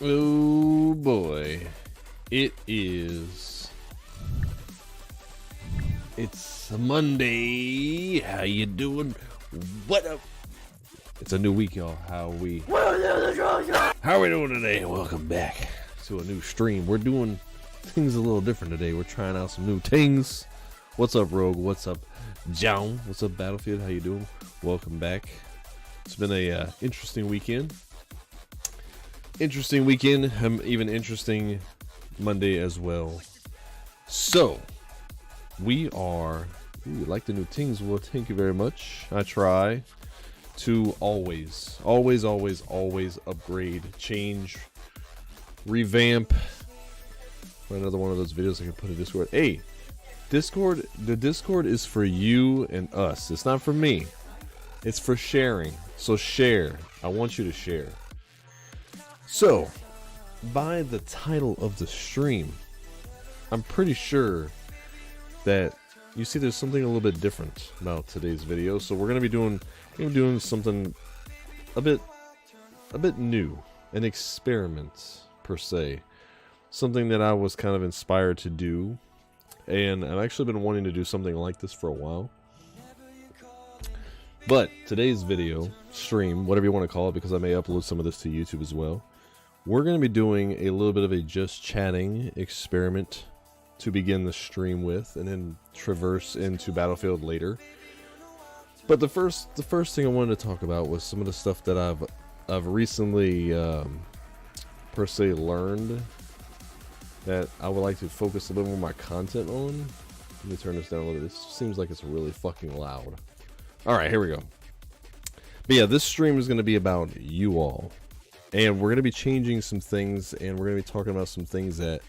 Oh boy, it's a Monday. How you doing? What up? It's a new week, y'all. How are we doing today? Welcome back to a new stream. We're doing things a little different today. We're trying out some new things. What's up, Rogue? What's up, John? What's up, Battlefield? How you doing? Welcome back. It's been a interesting weekend. Even interesting Monday as well. So we like the new things. Well, thank you very much. I try to always upgrade, change, revamp. Another one of those videos I can put in Discord. Hey, Discord, the Discord is for you and us. It's not for me. It's for sharing. So share. I want you to share. So, by the title of the stream, I'm pretty sure that you see there's something a little bit different about today's video. So we're gonna be doing something a bit new, an experiment per se, something that I was kind of inspired to do, and I've actually been wanting to do something like this for a while. But today's video, stream, whatever you want to call it, because I may upload some of this to YouTube as well. We're going to be doing a little bit of a just chatting experiment to begin the stream with, and then traverse into Battlefield later. But the first thing I wanted to talk about was some of the stuff that I've recently per se learned that I would like to focus a little more of my content on. Let me turn this down a little bit. This seems like it's really fucking loud. All right, here we go. But yeah, this stream is going to be about you all. And we're going to be changing some things, and we're going to be talking about some things that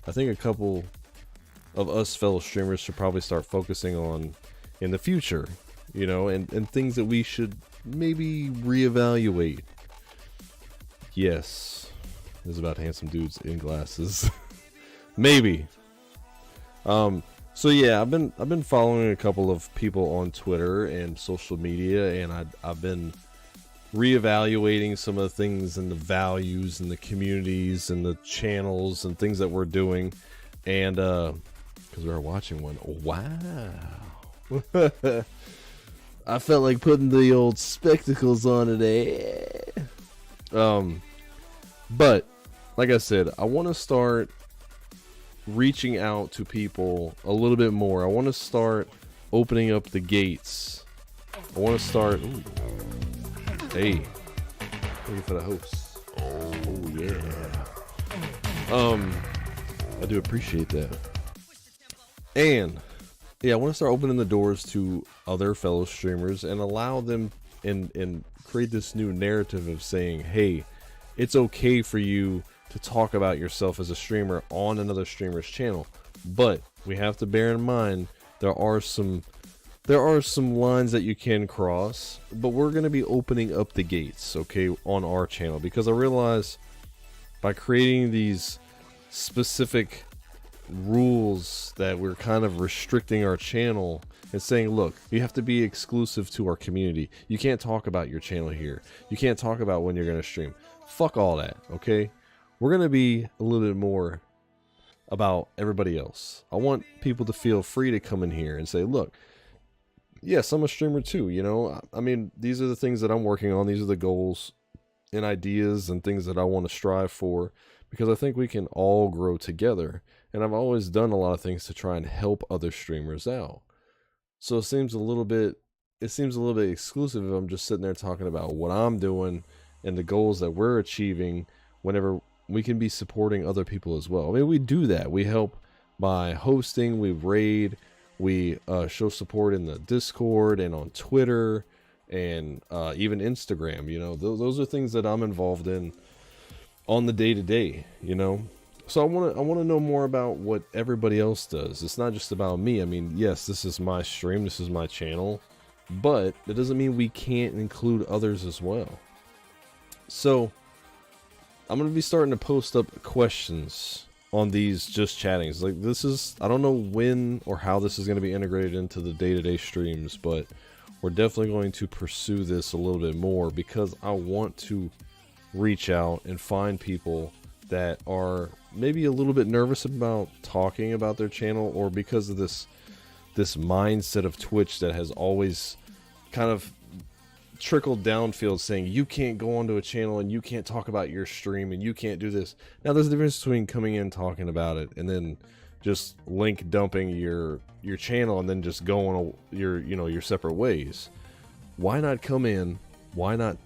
I think a couple of us fellow streamers should probably start focusing on in the future, you know, and things that we should maybe reevaluate. Yes, this is about handsome dudes in glasses. Maybe. So yeah, I've been following a couple of people on Twitter and social media, and I've been reevaluating some of the things and the values and the communities and the channels and things that we're doing, and because we were watching one. Wow. I felt like putting the old spectacles on today. But like I said, I want to start reaching out to people a little bit more. I want to start opening up the gates. I want to start. Ooh. Hey, thank you for the host. Oh yeah. I do appreciate that. And yeah, I want to start opening the doors to other fellow streamers and allow them and create this new narrative of saying, hey, it's okay for you to talk about yourself as a streamer on another streamer's channel, but we have to bear in mind there are some lines that you can cross, but we're going to be opening up the gates, okay, on our channel, because I realize by creating these specific rules that we're kind of restricting our channel and saying, look, you have to be exclusive to our community. You can't talk about your channel here. You can't talk about when you're going to stream. Fuck all that, okay? We're going to be a little bit more about everybody else. I want people to feel free to come in here and say, look, yes, I'm a streamer too, you know. I mean, these are the things that I'm working on. These are the goals and ideas and things that I want to strive for, because I think we can all grow together. And I've always done a lot of things to try and help other streamers out. So it seems a little bit exclusive if I'm just sitting there talking about what I'm doing and the goals that we're achieving, whenever we can be supporting other people as well. I mean, we do that. We help by hosting, we raid, we show support in the Discord and on Twitter and even Instagram. You know, those are things that I'm involved in on the day-to-day, you know. So I want to know more about what everybody else does. It's not just about me. I mean, yes, this is my stream, this is my channel, but that doesn't mean we can't include others as well. So I'm going to be starting to post up questions on these just chattings. Like, this is, I don't know when or how this is going to be integrated into the day-to-day streams, but we're definitely going to pursue this a little bit more, because I want to reach out and find people that are maybe a little bit nervous about talking about their channel, or because of this mindset of Twitch that has always kind of trickled downfield, saying you can't go onto a channel and you can't talk about your stream and you can't do this. Now there's a difference between coming in talking about it and then just link dumping your channel and then just going your separate ways. Why not come in? Why not,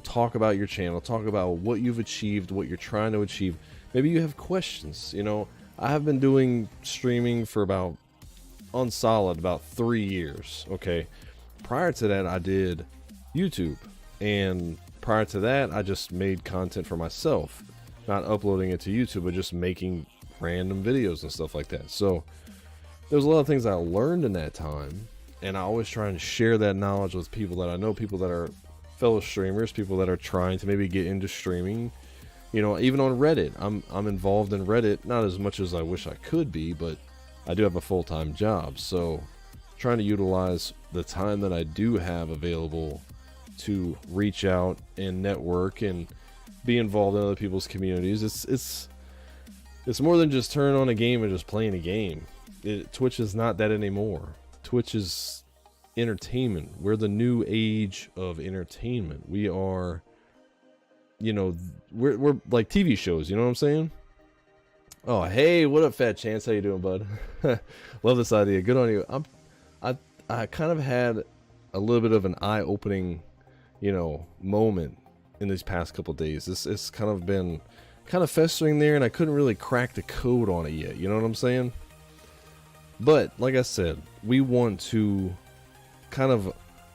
talk about your channel, talk about what you've achieved, what you're trying to achieve. Maybe you have questions. I have been doing streaming for about 3 years. Okay. Prior to that, I did YouTube, and prior to that, I just made content for myself, not uploading it to YouTube, but just making random videos and stuff like that. So there's a lot of things I learned in that time, and I always try and share that knowledge with people that I know, people that are fellow streamers, people that are trying to maybe get into streaming. Even on Reddit, I'm involved in Reddit, not as much as I wish I could be, but I do have a full-time job, so trying to utilize the time that I do have available to reach out and network and be involved in other people's communities. It's more than just turning on a game and just playing a game. Twitch is not that anymore. Twitch is entertainment. We're the new age of entertainment. We are, we're like TV shows, you know what I'm saying? Oh, hey, what up, Fat Chance? How you doing, bud? Love this idea. Good on you. I kind of had a little bit of an eye-opening, moment in these past couple days. It's kind of been festering there, and I couldn't really crack the code on it yet. You know what I'm saying? But like I said, we want to kind of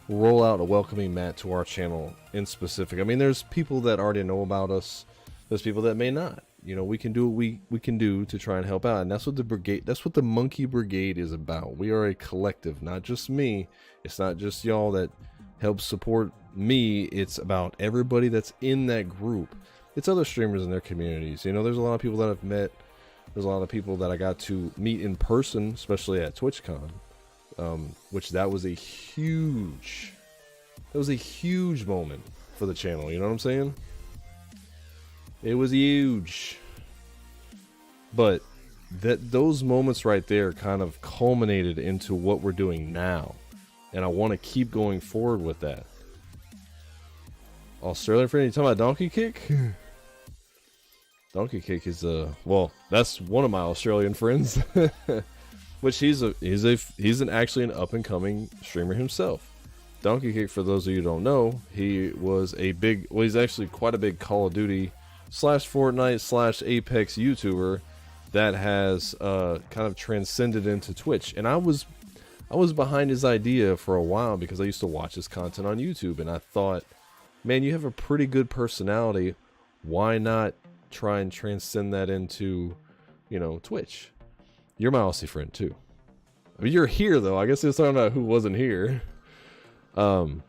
roll out a welcoming mat to our channel in specific. I mean, there's people that already know about us. There's people that may not. We can do what we can do to try and help out, and that's what the Monkey Brigade is about. We are a collective, not just me. It's not just y'all that help support me. It's about everybody that's in that group. It's other streamers in their communities. There's a lot of people that I've met. There's a lot of people that I got to meet in person, especially at TwitchCon, which that was a huge moment for the channel. You know what I'm saying? It was huge. But those moments right there kind of culminated into what we're doing now. And I want to keep going forward with that. Australian friend, you talking about Donkey Kick? Donkey Kick is that's one of my Australian friends. Which he's actually an up and coming streamer himself. Donkey Kick, for those of you who don't know, he's actually quite a big Call of Duty / Fortnite / Apex YouTuber that has kind of transcended into Twitch. And I was behind his idea for a while because I used to watch his content on YouTube, and I thought, man, you have a pretty good personality. Why not try and transcend that into, Twitch? You're my Aussie friend too. I mean, you're here though. I guess it's talking about who wasn't here. But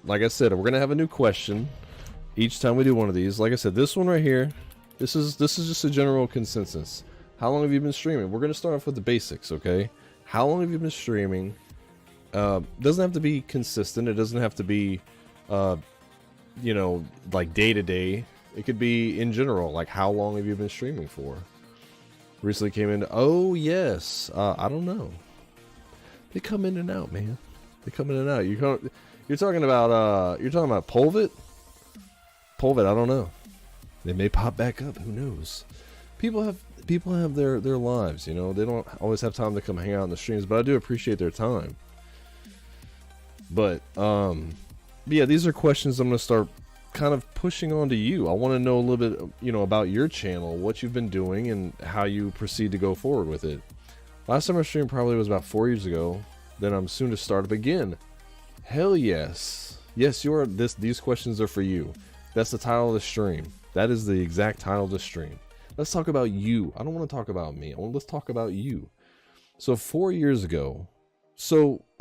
like I said, we're gonna have a new question each time we do one of these. Like I said, this one right here, this is just a general consensus. How long have you been streaming? We're gonna start off with the basics, okay? How long have you been streaming? Doesn't have to be consistent. It doesn't have to be, like day to day. It could be in general. Like, how long have you been streaming for? Recently came in. Oh yes. I don't know. They come in and out, man. They come in and out. You're talking about Polvit? Polvit, I don't know. They may pop back up. Who knows? People have their lives. They don't always have time to come hang out in the streams, but I do appreciate their time. But yeah, these are questions I'm gonna start kind of pushing on to you. I want to know a little bit, about your channel, what you've been doing, and how you proceed to go forward with it. Last time I streamed probably was about 4 years ago. Then I'm soon to start up again. Hell yes. Yes, these questions are for you. That's the title of the stream. That is the exact title of the stream. Let's talk about you. I don't want to talk about me. Let's talk about you. So 4 years ago.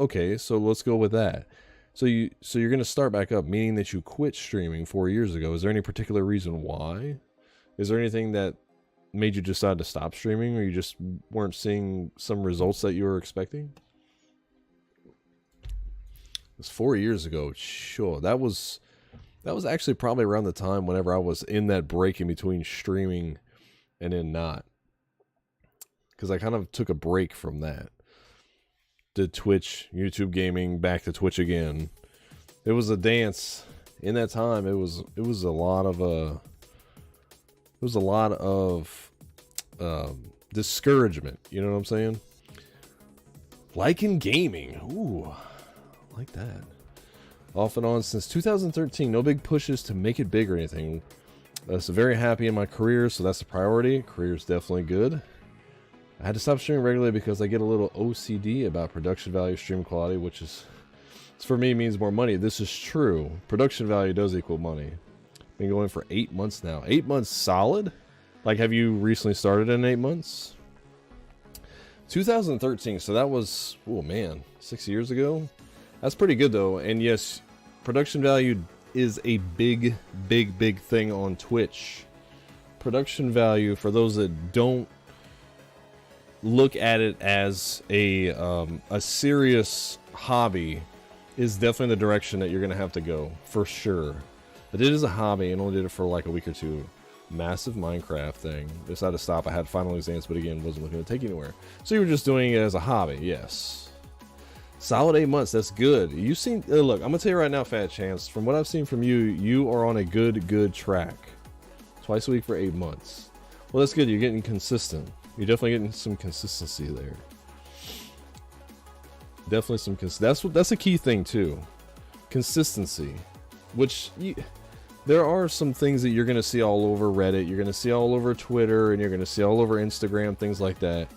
Okay, so let's go with that. So you're going to start back up, meaning that you quit streaming 4 years ago. Is there any particular reason why? Is there anything that made you decide to stop streaming, or you just weren't seeing some results that you were expecting? It was 4 years ago. Sure, that was That was actually probably around the time whenever I was in that break in between streaming and then not. Because I kind of took a break from that. Did Twitch, YouTube gaming, back to Twitch again. It was a dance. In that time, it was a lot of discouragement. You know what I'm saying? Like in gaming. Ooh, I like that. Off and on since 2013. No big pushes to make it big or anything. So very happy in my career, so that's the priority. Career's definitely good. I had to stop streaming regularly because I get a little OCD about production value, stream quality, which is, for me, means more money. This is true. Production value does equal money. Been going for 8 months now. 8 months solid? Like, have you recently started in 8 months? 2013, so that was, oh man, 6 years ago? That's pretty good though, and yes, production value is a big thing on Twitch. Production value, for those that don't look at it as a serious hobby, is definitely the direction that you're gonna have to go for sure. But it is a hobby, and only did it for like a week or two. Massive Minecraft thing. Decided to stop. I had final exams, but again, wasn't looking to take anywhere. So you were just doing it as a hobby, yes. Solid 8 months. That's good. You seen? Look, I'm gonna tell you right now, Fat Chance. From what I've seen from you, you are on a good track. Twice a week for 8 months. Well, that's good. You're getting consistent. You're definitely getting some consistency there. Definitely some that's a key thing too. Consistency. Which there are some things that you're going to see all over Reddit, you're going to see all over Twitter, and you're going to see all over Instagram, things like that,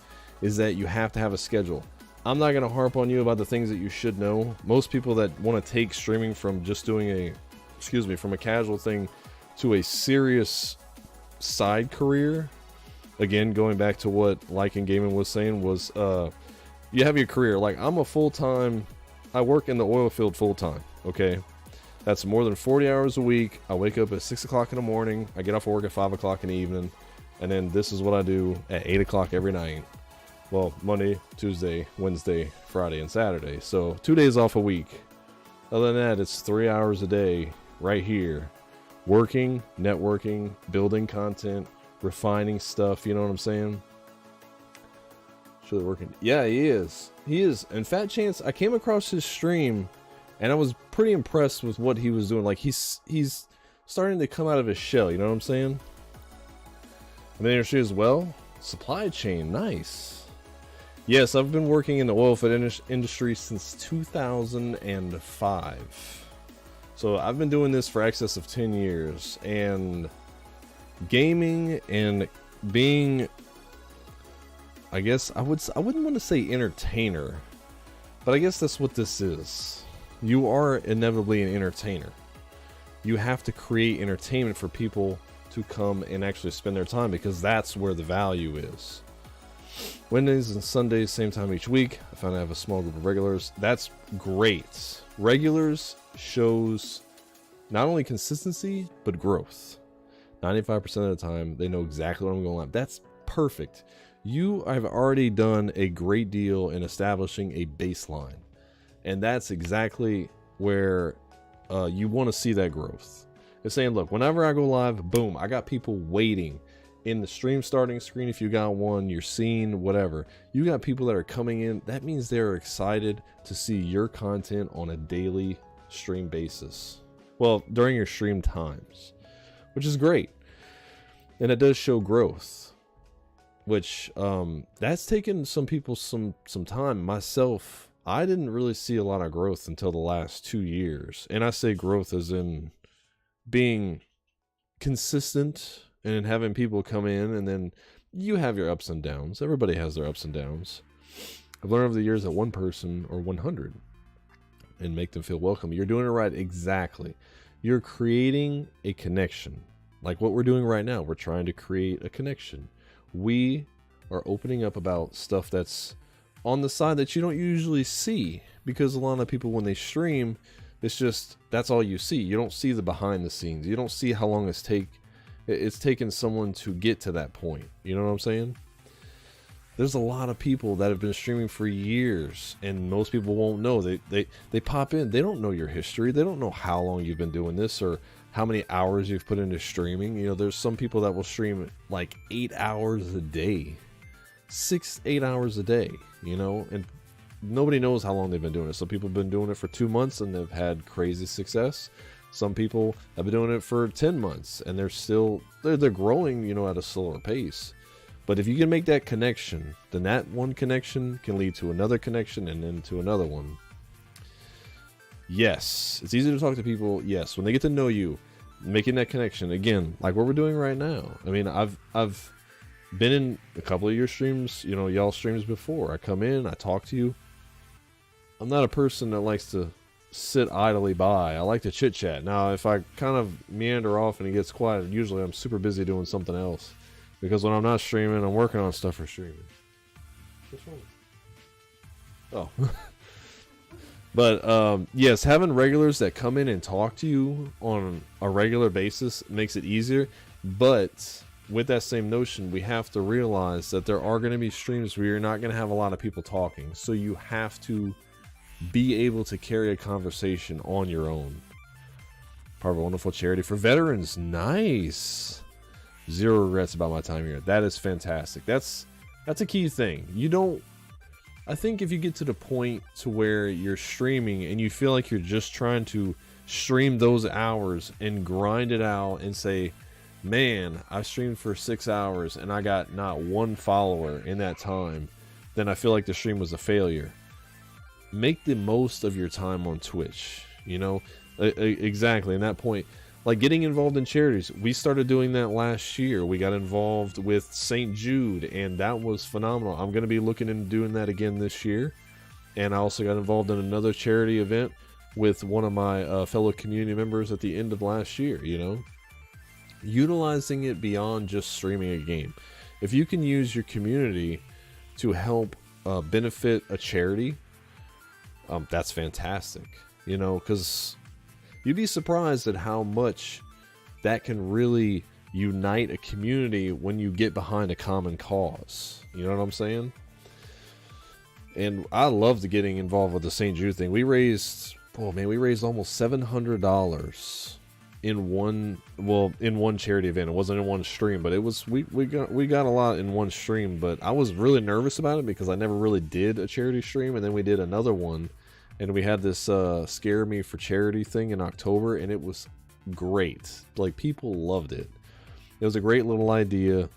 is that you have to have a schedule. I'm not going to harp on you about the things that you should know. Most people that want to take streaming from just doing from a casual thing to a serious side career, again, going back to what Like in Gaming was saying, was you have your career. Like, I'm a full-time, I work in the oil field full-time, okay? That's more than 40 hours a week. I wake up at 6 o'clock in the morning. I get off work at 5 o'clock in the evening. And then this is what I do at 8 o'clock every night. Well, Monday, Tuesday, Wednesday, Friday, and Saturday. So 2 days off a week. Other than that, it's 3 hours a day right here. Working, networking, building content, refining stuff. You know what I'm saying? Sure they're working. Yeah, he is. He is. And Fat Chance, I came across his stream, and I was pretty impressed with what he was doing. Like, he's starting to come out of his shell, you know what I'm saying? And then here she as well. Supply chain, nice. Yes, I've been working in the oil field industry since 2005. So I've been doing this for excess of 10 years. And gaming and being, I guess, I wouldn't want to say entertainer, but I guess that's what this is. You are inevitably an entertainer. You have to create entertainment for people to come and actually spend their time, because that's where the value is. Wednesdays and Sundays, same time each week. I found I have a small group of regulars. That's great. Regulars shows not only consistency, but growth. 95% of the time, they know exactly what I'm going on. That's perfect. You have already done a great deal in establishing a baseline. And that's exactly where you want to see that growth. It's saying, look, whenever I go live, boom, I got people waiting in the stream starting screen. If you got one, you're seeing whatever. You got people that are coming in. That means they're excited to see your content on a daily stream basis. Well, during your stream times, which is great. And it does show growth, which that's taken some people some time. Myself, I didn't really see a lot of growth until the last 2 years. And I say growth as in being consistent and having people come in, and then you have your ups and downs. Everybody has their ups and downs. I've learned over the years that one person or 100 and make them feel welcome. You're doing it right. Exactly. You're creating a connection. Like what we're doing right now. We're trying to create a connection. We are opening up about stuff that's on the side that you don't usually see, because a lot of people, when they stream, it's just, that's all you see. You don't see the behind the scenes. You don't see how long it's taken someone to get to that point. You know what I'm saying? There's a lot of people that have been streaming for years, and most people won't know. They pop in. They don't know your history. They don't know how long you've been doing this or how many hours you've put into streaming. You know, there's some people that will stream like 8 hours a day, 6-8 hours a day, you know, and nobody knows how long they've been doing it. Some people have been doing it for 2 months and they've had crazy success. Some people have been doing it for 10 months and they're growing, you know, at a slower pace. But if you can make that connection, then that one connection can lead to another connection and then to another one. Yes, it's easy to talk to people. Yes, when they get to know you, making that connection again, like what we're doing right now. I mean, I've been in a couple of your streams, you know, y'all streams before. I come in, I talk to you. I'm not a person that likes to sit idly by. I like to chit chat. Now, if I kind of meander off and it gets quiet, usually I'm super busy doing something else. Because when I'm not streaming, I'm working on stuff for streaming. What's wrong? Oh. But, yes, having regulars that come in and talk to you on a regular basis makes it easier. But with that same notion, we have to realize that there are going to be streams where you're not going to have a lot of people talking. So you have to be able to carry a conversation on your own. Part of a wonderful charity for veterans. Nice. Zero regrets about my time here. That is fantastic. That's a key thing. I think if you get to the point to where you're streaming and you feel like you're just trying to stream those hours and grind it out and say, man, I streamed for 6 hours and I got not one follower in that time, then I feel like the stream was a failure. Make the most of your time on Twitch, you know? Exactly, in that point. Like getting involved in charities. We started doing that last year. We got involved with St. Jude, and that was phenomenal. I'm going to be looking into doing that again this year. And I also got involved in another charity event with one of my fellow community members at the end of last year, you know? Utilizing it beyond just streaming a game. If you can use your community to help benefit a charity, that's fantastic, you know, because you'd be surprised at how much that can really unite a community when you get behind a common cause. You know what I'm saying? And I loved getting involved with the St. Jude thing. We raised almost $700 in one charity event. It wasn't in one stream, but it was we got a lot in one stream. But I was really nervous about it because I never really did a charity stream, and then we did another one. And we had this Scare Me for Charity thing in October, and it was great. Like, people loved it. It was a great little idea,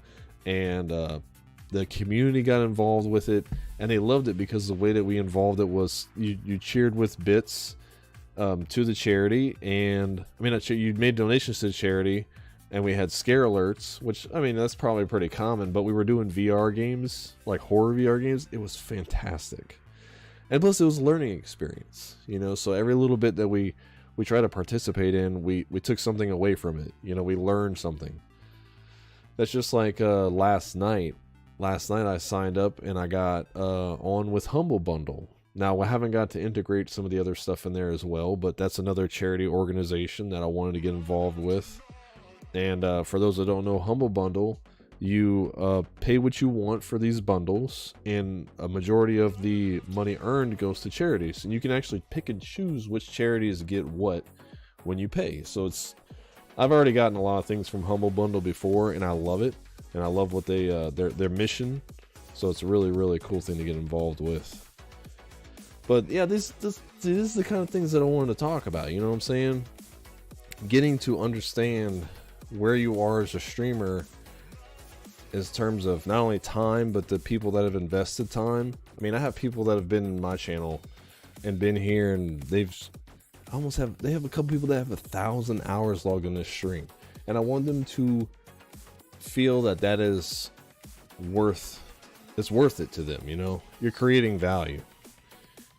and the community got involved with it, and they loved it because the way that we involved it was you cheered with bits to the charity, and you made donations to the charity, and we had scare alerts, which, I mean, that's probably pretty common, but we were doing VR games, like horror VR games. It was fantastic. And plus, it was a learning experience, you know, so every little bit that we try to participate in, we took something away from it. You know, we learned something. That's just like last night. Last night I signed up and I got on with Humble Bundle. Now, I haven't got to integrate some of the other stuff in there as well, but that's another charity organization that I wanted to get involved with. And for those that don't know, Humble Bundle, you pay what you want for these bundles, and a majority of the money earned goes to charities, and you can actually pick and choose which charities get what when you pay. So I've already gotten a lot of things from Humble Bundle before, and I love it, and I love what they their mission. So it's a really, really cool thing to get involved with. But yeah, this is the kind of things that I wanted to talk about. You know what I'm saying? Getting to understand where you are as a streamer in terms of not only time, but the people that have invested time. I mean, I have people that have been in my channel and been here, and they have a couple people that have 1,000 hours logged in this stream, and I want them to feel that is worth it to them. You know, you're creating value.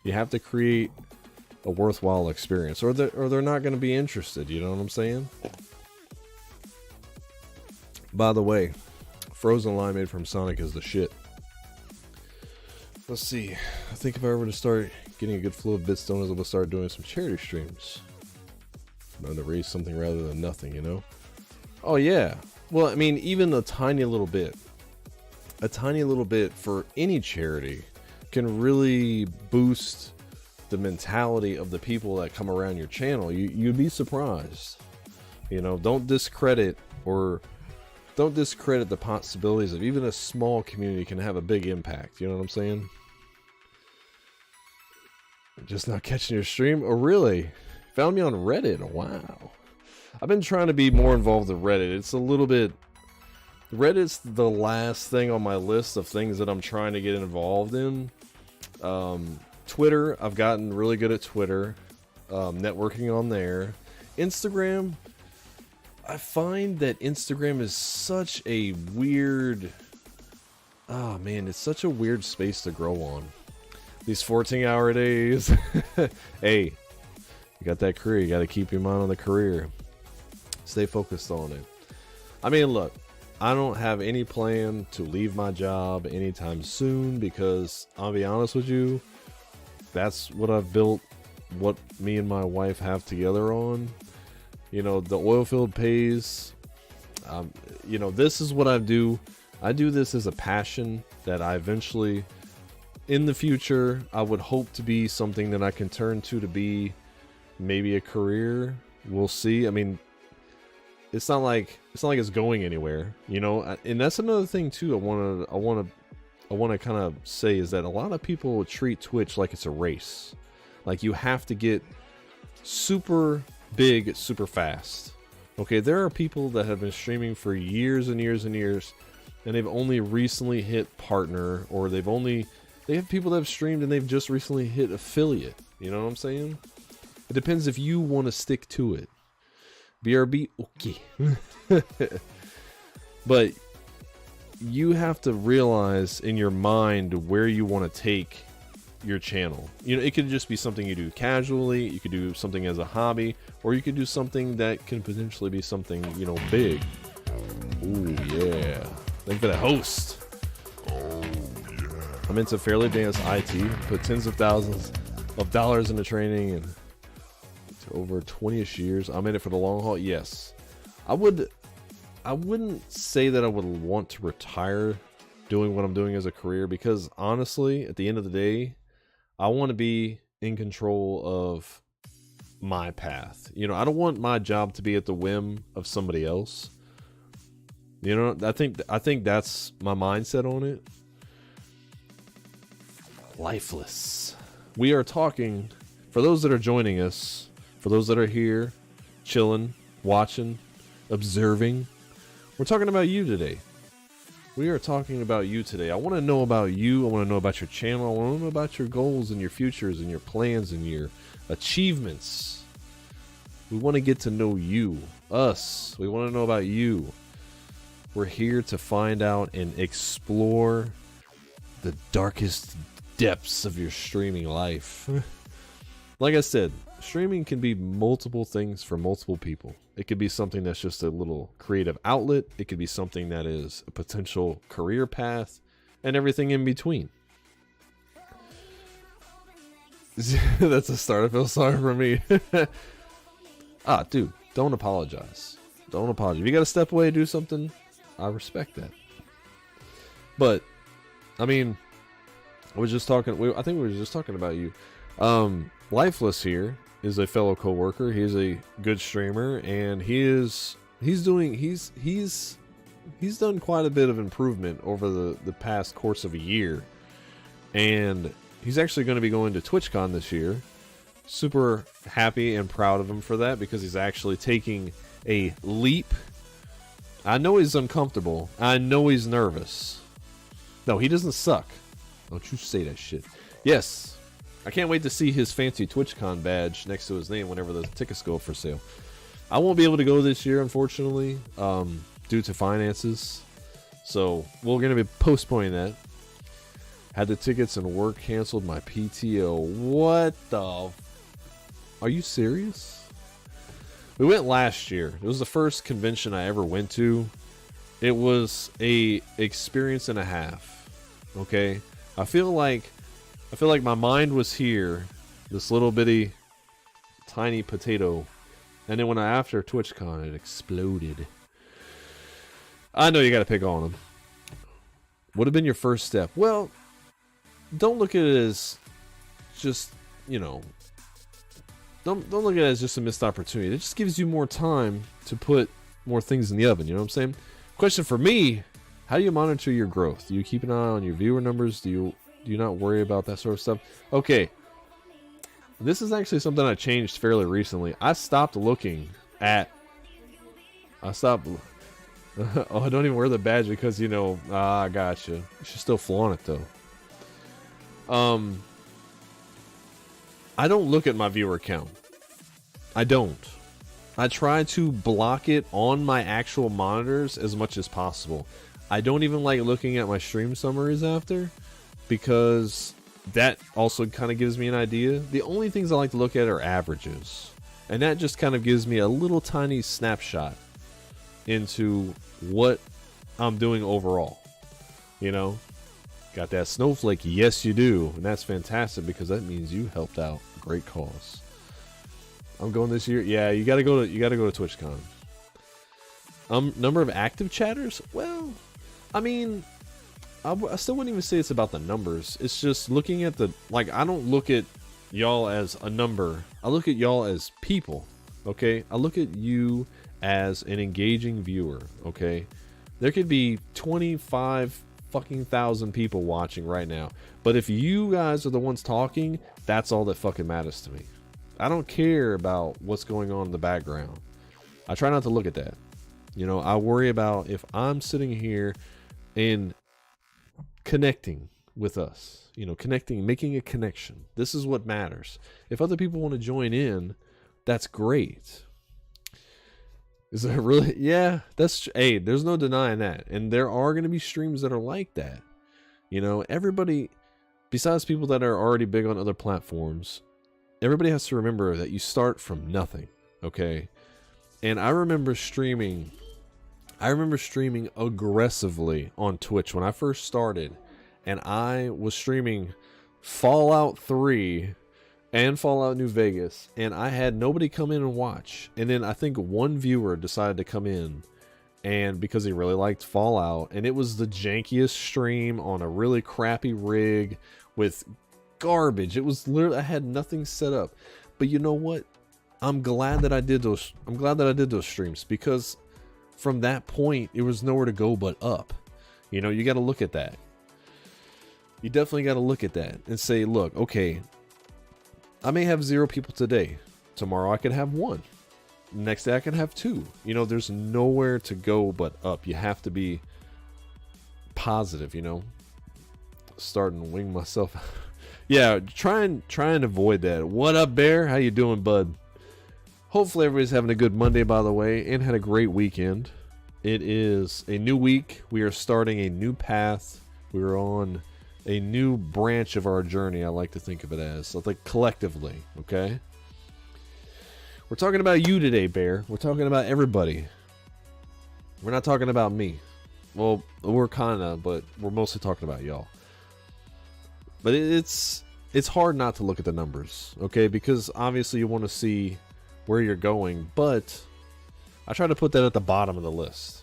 You have to create a worthwhile experience, or they're not going to be interested. You know what I'm saying? By the way, frozen limeade from Sonic is the shit. Let's see. I think if I were to start getting a good flow of bits donors, I'll start doing some charity streams. I'm going to raise something rather than nothing, you know? Oh, yeah. Well, I mean, even a tiny little bit. a tiny little bit for any charity can really boost the mentality of the people that come around your channel. You'd be surprised. You know, don't discredit the possibilities of even a small community can have a big impact. You know what I'm saying? Just not catching your stream? Oh, really? Found me on Reddit. Wow. I've been trying to be more involved with Reddit. It's a little bit... Reddit's the last thing on my list of things that I'm trying to get involved in. Twitter, I've gotten really good at Twitter. Networking on there. Instagram, I find that Instagram is such a weird... Oh man, it's such a weird space to grow on. These 14-hour days. Hey, you got that career. You got to keep your mind on the career. Stay focused on it. I mean, look, I don't have any plan to leave my job anytime soon because I'll be honest with you, that's what I've built, what me and my wife have together on. You know, the oil field pays. You know, this is what I do. I do this as a passion that I eventually, in the future, I would hope to be something that I can turn to be maybe a career. We'll see. I mean, it's not like it's going anywhere, you know. And that's another thing too. I want to kind of say is that a lot of people treat Twitch like it's a race. Like you have to get super big super fast. Okay, there are people that have been streaming for years and years and years, and they've only recently hit partner, or they have people that have streamed and they've just recently hit affiliate. You know what I'm saying? It depends if you want to stick to it. BRB, okay. But you have to realize in your mind where you want to take your channel. You know, it could just be something you do casually, you could do something as a hobby, or you could do something that can potentially be something, you know, big. Ooh, yeah. Thank you for the host. Oh, yeah. I'm into fairly advanced IT, put tens of thousands of dollars into training and over 20ish years. I'm in it for the long haul. Yes. I wouldn't say that I would want to retire doing what I'm doing as a career, because honestly, at the end of the day, I want to be in control of my path. You know, I don't want my job to be at the whim of somebody else. You know, I think that's my mindset on it. Lifeless. We are talking, for those that are joining us, for those that are here, chilling, watching, observing, we're talking about you today. We are talking about you today. I want to know about you. I want to know about your channel. I want to know about your goals and your futures and your plans and your achievements. We want to get to know you, us. We want to know about you. We're here to find out and explore the darkest depths of your streaming life. Like I said, streaming can be multiple things for multiple people. It could be something that's just a little creative outlet. It could be something that is a potential career path, and everything in between. That's a start. I feel sorry for me. Dude, don't apologize. Don't apologize. If you got to step away and do something, I respect that. But, I mean, I think we were just talking about you. Lifeless here is a fellow coworker. He's a good streamer, and he's done quite a bit of improvement over the past course of a year, and he's actually going to be going to TwitchCon this year. Super happy and proud of him for that, because he's actually taking a leap. I know he's uncomfortable. I know he's nervous. No, he doesn't suck. Don't you say that shit. Yes. I can't wait to see his fancy TwitchCon badge next to his name whenever the tickets go up for sale. I won't be able to go this year, unfortunately, due to finances. So we're going to be postponing that. Had the tickets and work canceled my PTO. What the... Are you serious? We went last year. It was the first convention I ever went to. It was a experience and a half. Okay? I feel like my mind was here, this little bitty tiny potato, and then when after TwitchCon it exploded. I know you gotta pick on him, would have been your first step. Well, don't look at it as just, you know, don't look at it as just a missed opportunity. It just gives you more time to put more things in the oven. You know what I'm saying? Question for me: how do you monitor your growth? Do you keep an eye on your viewer numbers? Do you not worry about that sort of stuff? Okay, this is actually something I changed fairly recently. I stopped looking at. I stopped. Oh, I don't even wear the badge because, you know, I gotcha. You should still flaunt it though. I don't look at my viewer count. I don't. I try to block it on my actual monitors as much as possible. I don't even like looking at my stream summaries after, because that also kind of gives me an idea. The only things I like to look at are averages, and that just kind of gives me a little tiny snapshot into what I'm doing overall. You know, got that snowflake? Yes, you do, and that's fantastic because that means you helped out a great cause. I'm going this year. Yeah, you gotta go to TwitchCon. Number of active chatters? Well, I mean, I still wouldn't even say it's about the numbers. It's just looking at the, like, I don't look at y'all as a number. I look at y'all as people. Okay, I look at you as an engaging viewer. Okay, there could be 25 fucking thousand people watching right now, but if you guys are the ones talking, that's all that fucking matters to me. I don't care about what's going on in the background. I try not to look at that. You know, I worry about if I'm sitting here and connecting with us, you know, connecting, making a connection. This is what matters. If other people want to join in, that's great. Is that really? Yeah, that's, hey, there's no denying that. And there are going to be streams that are like that. You know, everybody, besides people that are already big on other platforms, everybody has to remember that you start from nothing, okay? And I remember streaming aggressively on Twitch when I first started, and I was streaming Fallout 3 and Fallout New Vegas, and I had nobody come in and watch. And then I think one viewer decided to come in, and because he really liked Fallout, and it was the jankiest stream on a really crappy rig with garbage. It was literally, I had nothing set up. But you know what? I'm glad that I did those streams, because from that point it was nowhere to go but up. You know, you got to look at that. You definitely got to look at that and say, look, okay, I may have 0 people today. Tomorrow I could have 1. Next day I can have 2. You know, there's nowhere to go but up. You have to be positive, you know. Starting to wing myself. Yeah, try and avoid that. What up, Bear? How you doing, bud? Hopefully everybody's having a good Monday, by the way, and had a great weekend. It is a new week. We are starting a new path. We're on a new branch of our journey, I like to think of it as. So, like, collectively, okay? We're talking about you today, Bear. We're talking about everybody. We're not talking about me. Well, we're kind of, but we're mostly talking about y'all. But it's hard not to look at the numbers, okay? Because obviously you want to see where you're going, but I try to put that at the bottom of the list.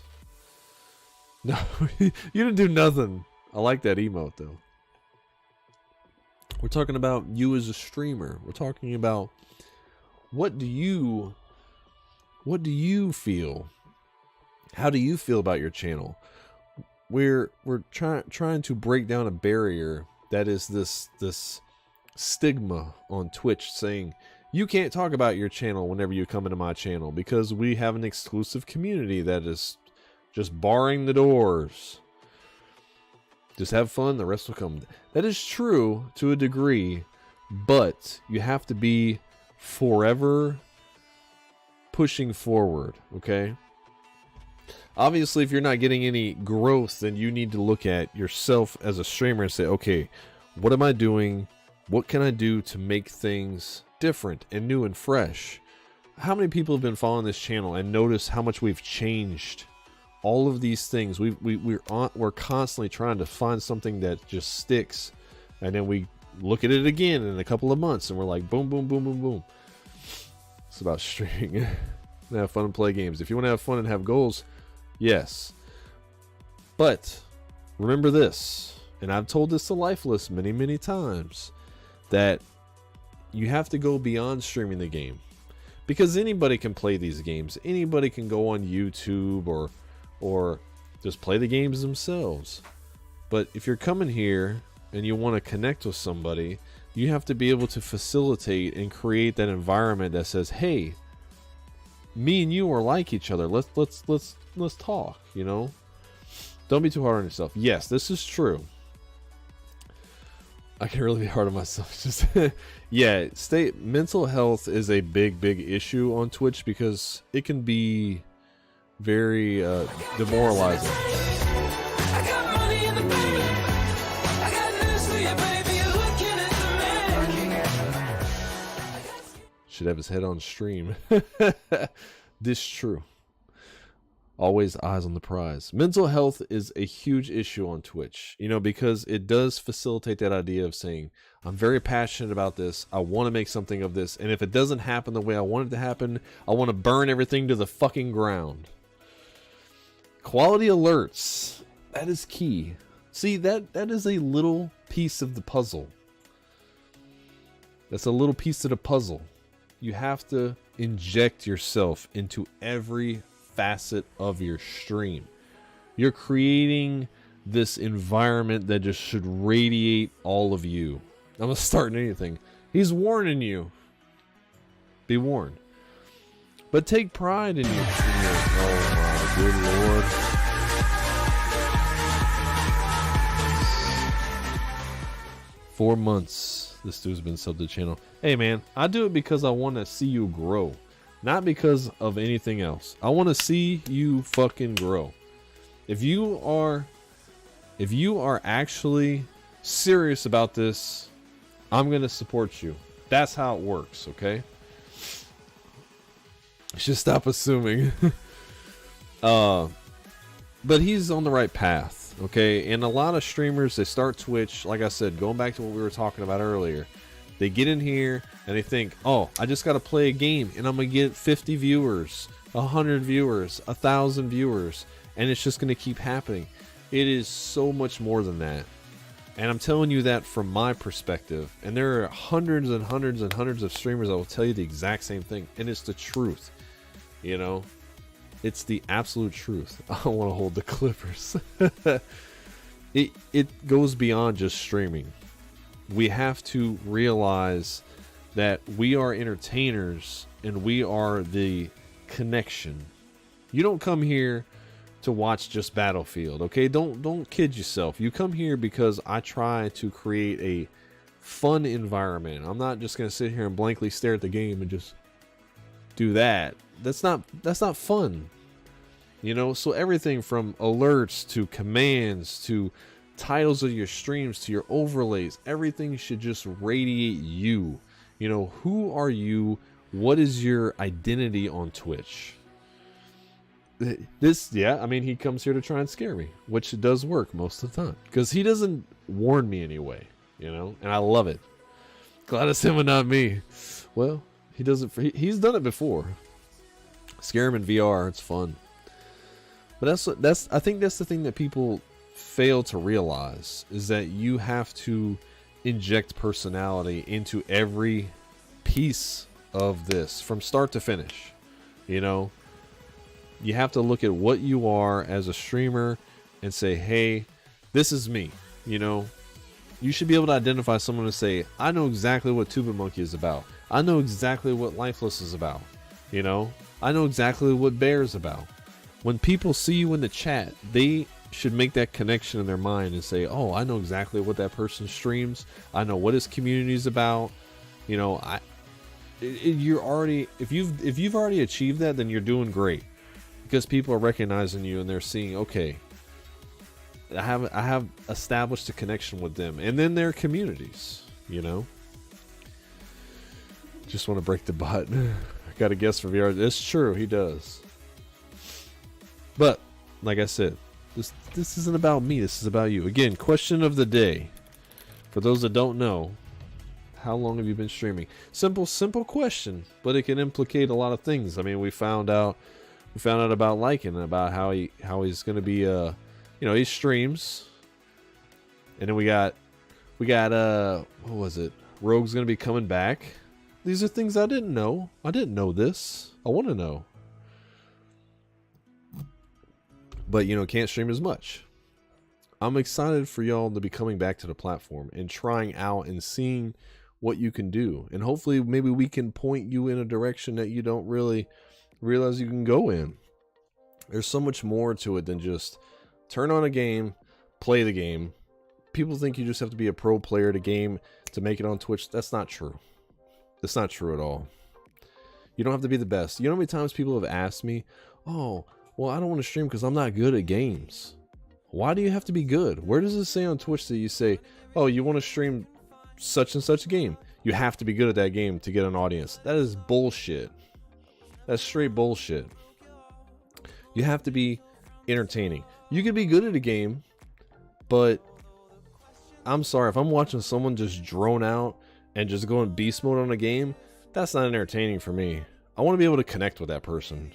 No, you didn't do nothing. I like that emote, though. We're talking about you as a streamer. We're talking about what do you feel? How do you feel about your channel? We're trying to break down a barrier that is this stigma on Twitch saying you can't talk about your channel whenever you come into my channel because we have an exclusive community that is just barring the doors. Just have fun, the rest will come. That is true to a degree, but you have to be forever pushing forward, okay? Obviously, if you're not getting any growth, then you need to look at yourself as a streamer and say, okay, what am I doing? What can I do to make things different and new and fresh? How many people have been following this channel and notice how much we've changed? All of these things, we're constantly trying to find something that just sticks, and then we look at it again in a couple of months, and we're like, boom, boom, boom, boom, boom. It's about streaming. Have fun and play games. If you want to have fun and have goals, yes. But remember this, and I've told this to Lifeless many, many times, that you have to go beyond streaming the game. Because anybody can play these games. Anybody can go on YouTube or just play the games themselves. But if you're coming here and you want to connect with somebody, you have to be able to facilitate and create that environment that says, "Hey, me and you are like each other. Let's talk, you know? Don't be too hard on yourself." Yes, this is true. I can really be hard on myself. Just yeah, mental health is a big issue on Twitch because it can be very demoralizing. Should have his head on stream. This true. Always eyes on the prize. Mental health is a huge issue on Twitch, you know, because it does facilitate that idea of saying, I'm very passionate about this. I want to make something of this. And if it doesn't happen the way I want it to happen, I want to burn everything to the fucking ground. Quality alerts. That is key. See, that is a little piece of the puzzle. That's a little piece of the puzzle. You have to inject yourself into every facet of your stream. You're creating this environment that just should radiate all of you. I'm not starting anything. He's warning you. Be warned. But take pride in your oh my good lord. 4 months this dude's been subbed to the channel. Hey man, I do it because I want to see you grow. Not because of anything else. I want to see you fucking grow. If you are actually serious about this, I'm going to support you. That's how it works, okay? Just stop assuming. But he's on the right path, okay? And a lot of streamers, they start Twitch, like I said, going back to what we were talking about earlier. They get in here and they think, oh, I just got to play a game and I'm going to get 50 viewers, 100 viewers, 1,000 viewers, and it's just going to keep happening. It is so much more than that. And I'm telling you that from my perspective. And there are hundreds and hundreds and hundreds of streamers that will tell you the exact same thing. And it's the truth. You know? It's the absolute truth. I don't want to hold the Clippers. It goes beyond just streaming. We have to realize that we are entertainers and we are the connection. You don't come here to watch just Battlefield, okay? Don't kid yourself. You come here because I try to create a fun environment. I'm not just going to sit here and blankly stare at the game and just do that. That's not fun. You know, so everything from alerts to commands to titles of your streams to your overlays, everything should just radiate you. You know, who are you? What is your identity on Twitch? I mean, he comes here to try and scare me, which does work most of the time because he doesn't warn me anyway, you know, and I love it. Glad it's him and not me. Well, he does it he's done it before. Scare him in VR, it's fun. But I think that's the thing that people fail to realize is that you have to inject personality into every piece of this from start to finish. You know, you have to look at what you are as a streamer and say, hey, this is me. You know, you should be able to identify someone and say, I know exactly what Taboo Monkey is about. I know exactly what Lifeless is about. You know, I know exactly what Bear is about. When people see you in the chat, they should make that connection in their mind and say, oh, I know exactly what that person streams. I know what his community is about. You know, you're already, if you've already achieved that, then you're doing great because people are recognizing you and they're seeing, okay, I have established a connection with them and then their communities, you know. Just want to break the bot. I got a guess for VR. It's true, he does. But like I said, this isn't about me. This is about you. Again, question of the day. For those that don't know, how long have you been streaming? Simple question, but it can implicate a lot of things. I mean, we found out about Lycan, about how he's going to be you know, he streams And then we got what was it? Rogue's gonna be coming back. These are things I didn't know. I didn't know this. I want to know. But, you know, can't stream as much. I'm excited for y'all to be coming back to the platform and trying out and seeing what you can do. And hopefully maybe we can point you in a direction that you don't really realize you can go in. There's so much more to it than just turn on a game, play the game. People think you just have to be a pro player to game to make it on Twitch. That's not true. That's not true at all. You don't have to be the best. You know how many times people have asked me, oh, well, I don't want to stream because I'm not good at games. Why do you have to be good? Where does it say on Twitch that you say, oh, you want to stream such and such a game? You have to be good at that game to get an audience. That is bullshit. That's straight bullshit. You have to be entertaining. You can be good at a game, but I'm sorry, if I'm watching someone just drone out and just go in beast mode on a game, that's not entertaining for me. I want to be able to connect with that person.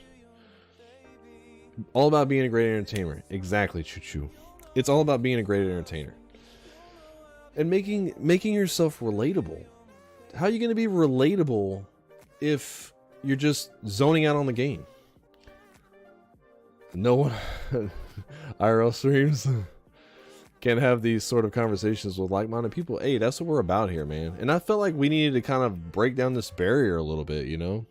All about being a great entertainer. Exactly, Choo-Choo. It's all about being a great entertainer. And making yourself relatable. How are you going to be relatable if you're just zoning out on the game? No one IRL streams can't have these sort of conversations with like-minded people. Hey, that's what we're about here, man. And I felt like we needed to kind of break down this barrier a little bit, you know?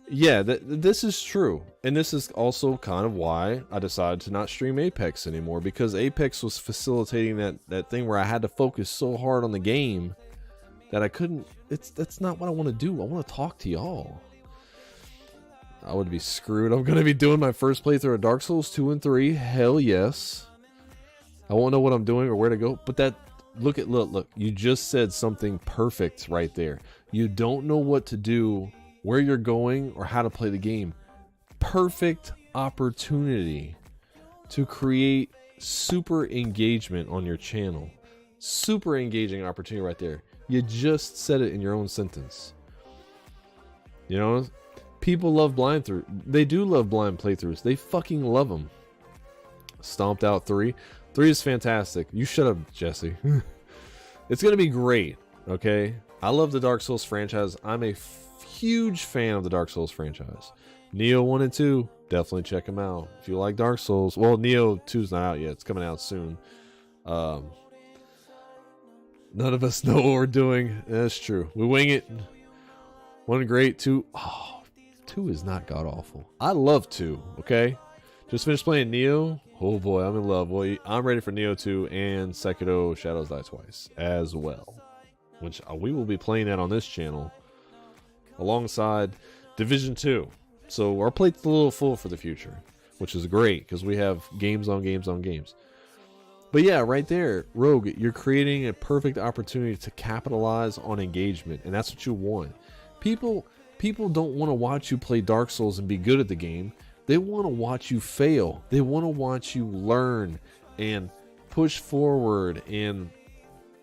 Yeah, this is true. And this is also kind of why I decided to not stream Apex anymore, because Apex was facilitating that thing where I had to focus so hard on the game that I couldn't. That's not what I want to do. I want to talk to y'all. I would be screwed. I'm going to be doing my first playthrough of Dark Souls 2 and 3. Hell yes. I won't know what I'm doing or where to go, but look, you just said something perfect right there. You don't know what to do, where you're going, or how to play the game. Perfect opportunity to create super engagement on your channel. Super engaging opportunity right there. You just said it in your own sentence. You know, people love blind through. They do love blind playthroughs. They fucking love them. Stomped out 3. 3 is fantastic. You shut up, Jesse. It's gonna be great. Okay, I love the Dark Souls franchise. I'm a huge fan of the Dark Souls franchise. Neo 1 and 2, definitely check them out if you like Dark Souls. Well, Neo 2's not out yet. It's coming out soon. None of us know what we're doing. That's true. We wing it. 1 great, 2. Oh, 2 is not god awful. I love 2. Okay, just finished playing Neo. Oh boy, I'm in love. Boy, I'm ready for Neo 2 and Sekiro Shadows Die Twice as well, which we will be playing that on this channel alongside Division 2. So our plate's a little full for the future, which is great because we have games on games on games. But yeah, right there, Rogue, you're creating a perfect opportunity to capitalize on engagement, and that's what you want. People don't want to watch you play Dark Souls and be good at the game. They want to watch you fail. They want to watch you learn and push forward and,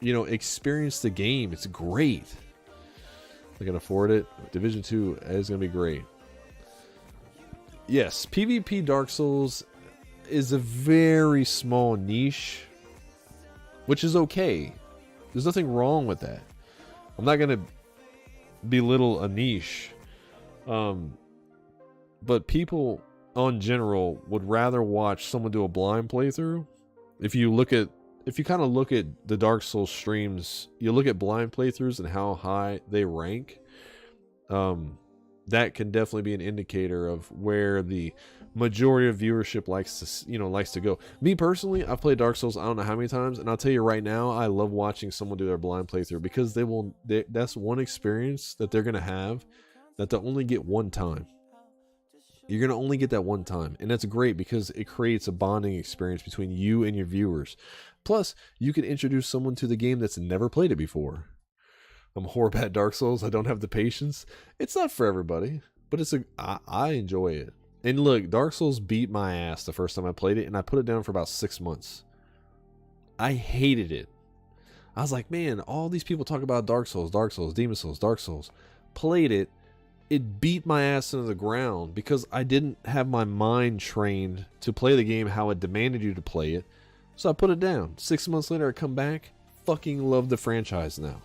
you know, experience the game. It's great. I can afford it. Division 2 is going to be great. Yes, PvP Dark Souls is a very small niche, which is okay. There's nothing wrong with that. I'm not going to belittle a niche. But people in general would rather watch someone do a blind playthrough. If you kind of look at the Dark Souls streams, you look at blind playthroughs and how high they rank. That can definitely be an indicator of where the majority of viewership likes to go. Me personally, I've played Dark Souls I don't know how many times, and I'll tell you right now, I love watching someone do their blind playthrough because that's one experience that they're gonna have that they'll only get one time. You're going to only get that one time. And that's great because it creates a bonding experience between you and your viewers. Plus, you can introduce someone to the game that's never played it before. I'm horrible at Dark Souls. I don't have the patience. It's not for everybody, but I enjoy it. And look, Dark Souls beat my ass the first time I played it, and I put it down for about 6 months. I hated it. I was like, man, all these people talk about Dark Souls, Demon Souls, Dark Souls. Played it. It beat my ass into the ground because I didn't have my mind trained to play the game how it demanded you to play it. So I put it down. 6 months later, I come back. Fucking love the franchise now.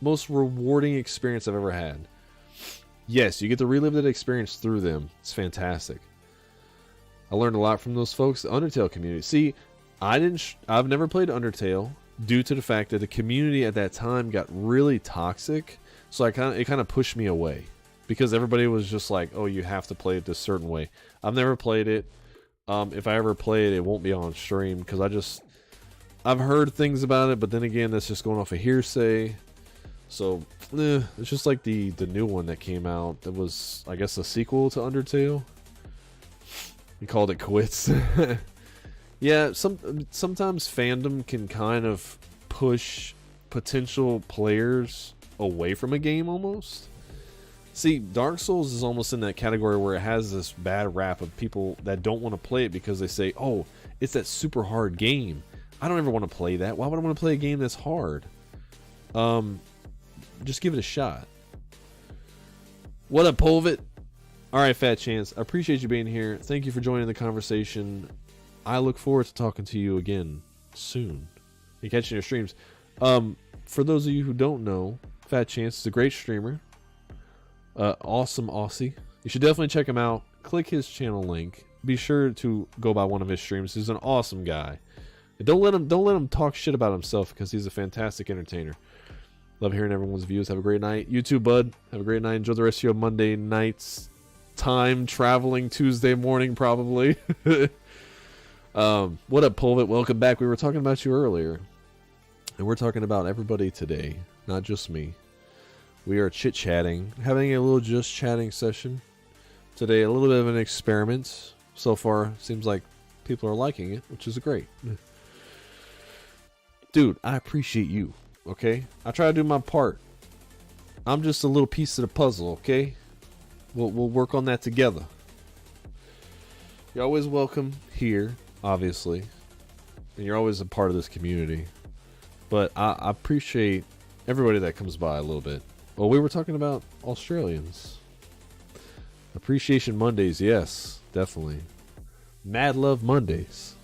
Most rewarding experience I've ever had. Yes, you get to relive that experience through them. It's fantastic. I learned a lot from those folks. The Undertale community. See, I've never played Undertale due to the fact that the community at that time got really toxic. So it kind of pushed me away because everybody was just like, "Oh, you have to play it this certain way." I've never played it. If I ever play it, it won't be on stream because I've heard things about it, but then again, that's just going off of hearsay. So, it's just like the new one that came out. That was, I guess, a sequel to Undertale. You called it quits. Yeah, sometimes fandom can kind of push potential players away from a game almost. See, Dark Souls is almost in that category where it has this bad rap of people that don't want to play it because they say, "Oh, it's that super hard game. I don't ever want to play that. Why would I want to play a game that's hard?" Just give it a shot. What up, Polvit? Alright, Fat Chance. I appreciate you being here. Thank you for joining the conversation. I look forward to talking to you again soon and catching your streams. For those of you who don't know, Fat Chance is a great streamer. Awesome Aussie. You should definitely check him out. Click his channel link. Be sure to go by one of his streams. He's an awesome guy. And don't let him talk shit about himself because he's a fantastic entertainer. Love hearing everyone's views. Have a great night. You too, bud. Have a great night. Enjoy the rest of your Monday night's time traveling Tuesday morning, probably. What up, Pulvit? Welcome back. We were talking about you earlier. And we're talking about everybody today, not just me. We are chit-chatting, having a little just chatting session today. A little bit of an experiment. So far, seems like people are liking it, which is great. Dude, I appreciate you. Okay, I try to do my part. I'm just a little piece of the puzzle. Okay, we'll work on that together. You're always welcome here, obviously, and you're always a part of this community. But I appreciate everybody that comes by a little bit. Well, we were talking about Australians. Appreciation Mondays, yes, definitely. Mad Love Mondays.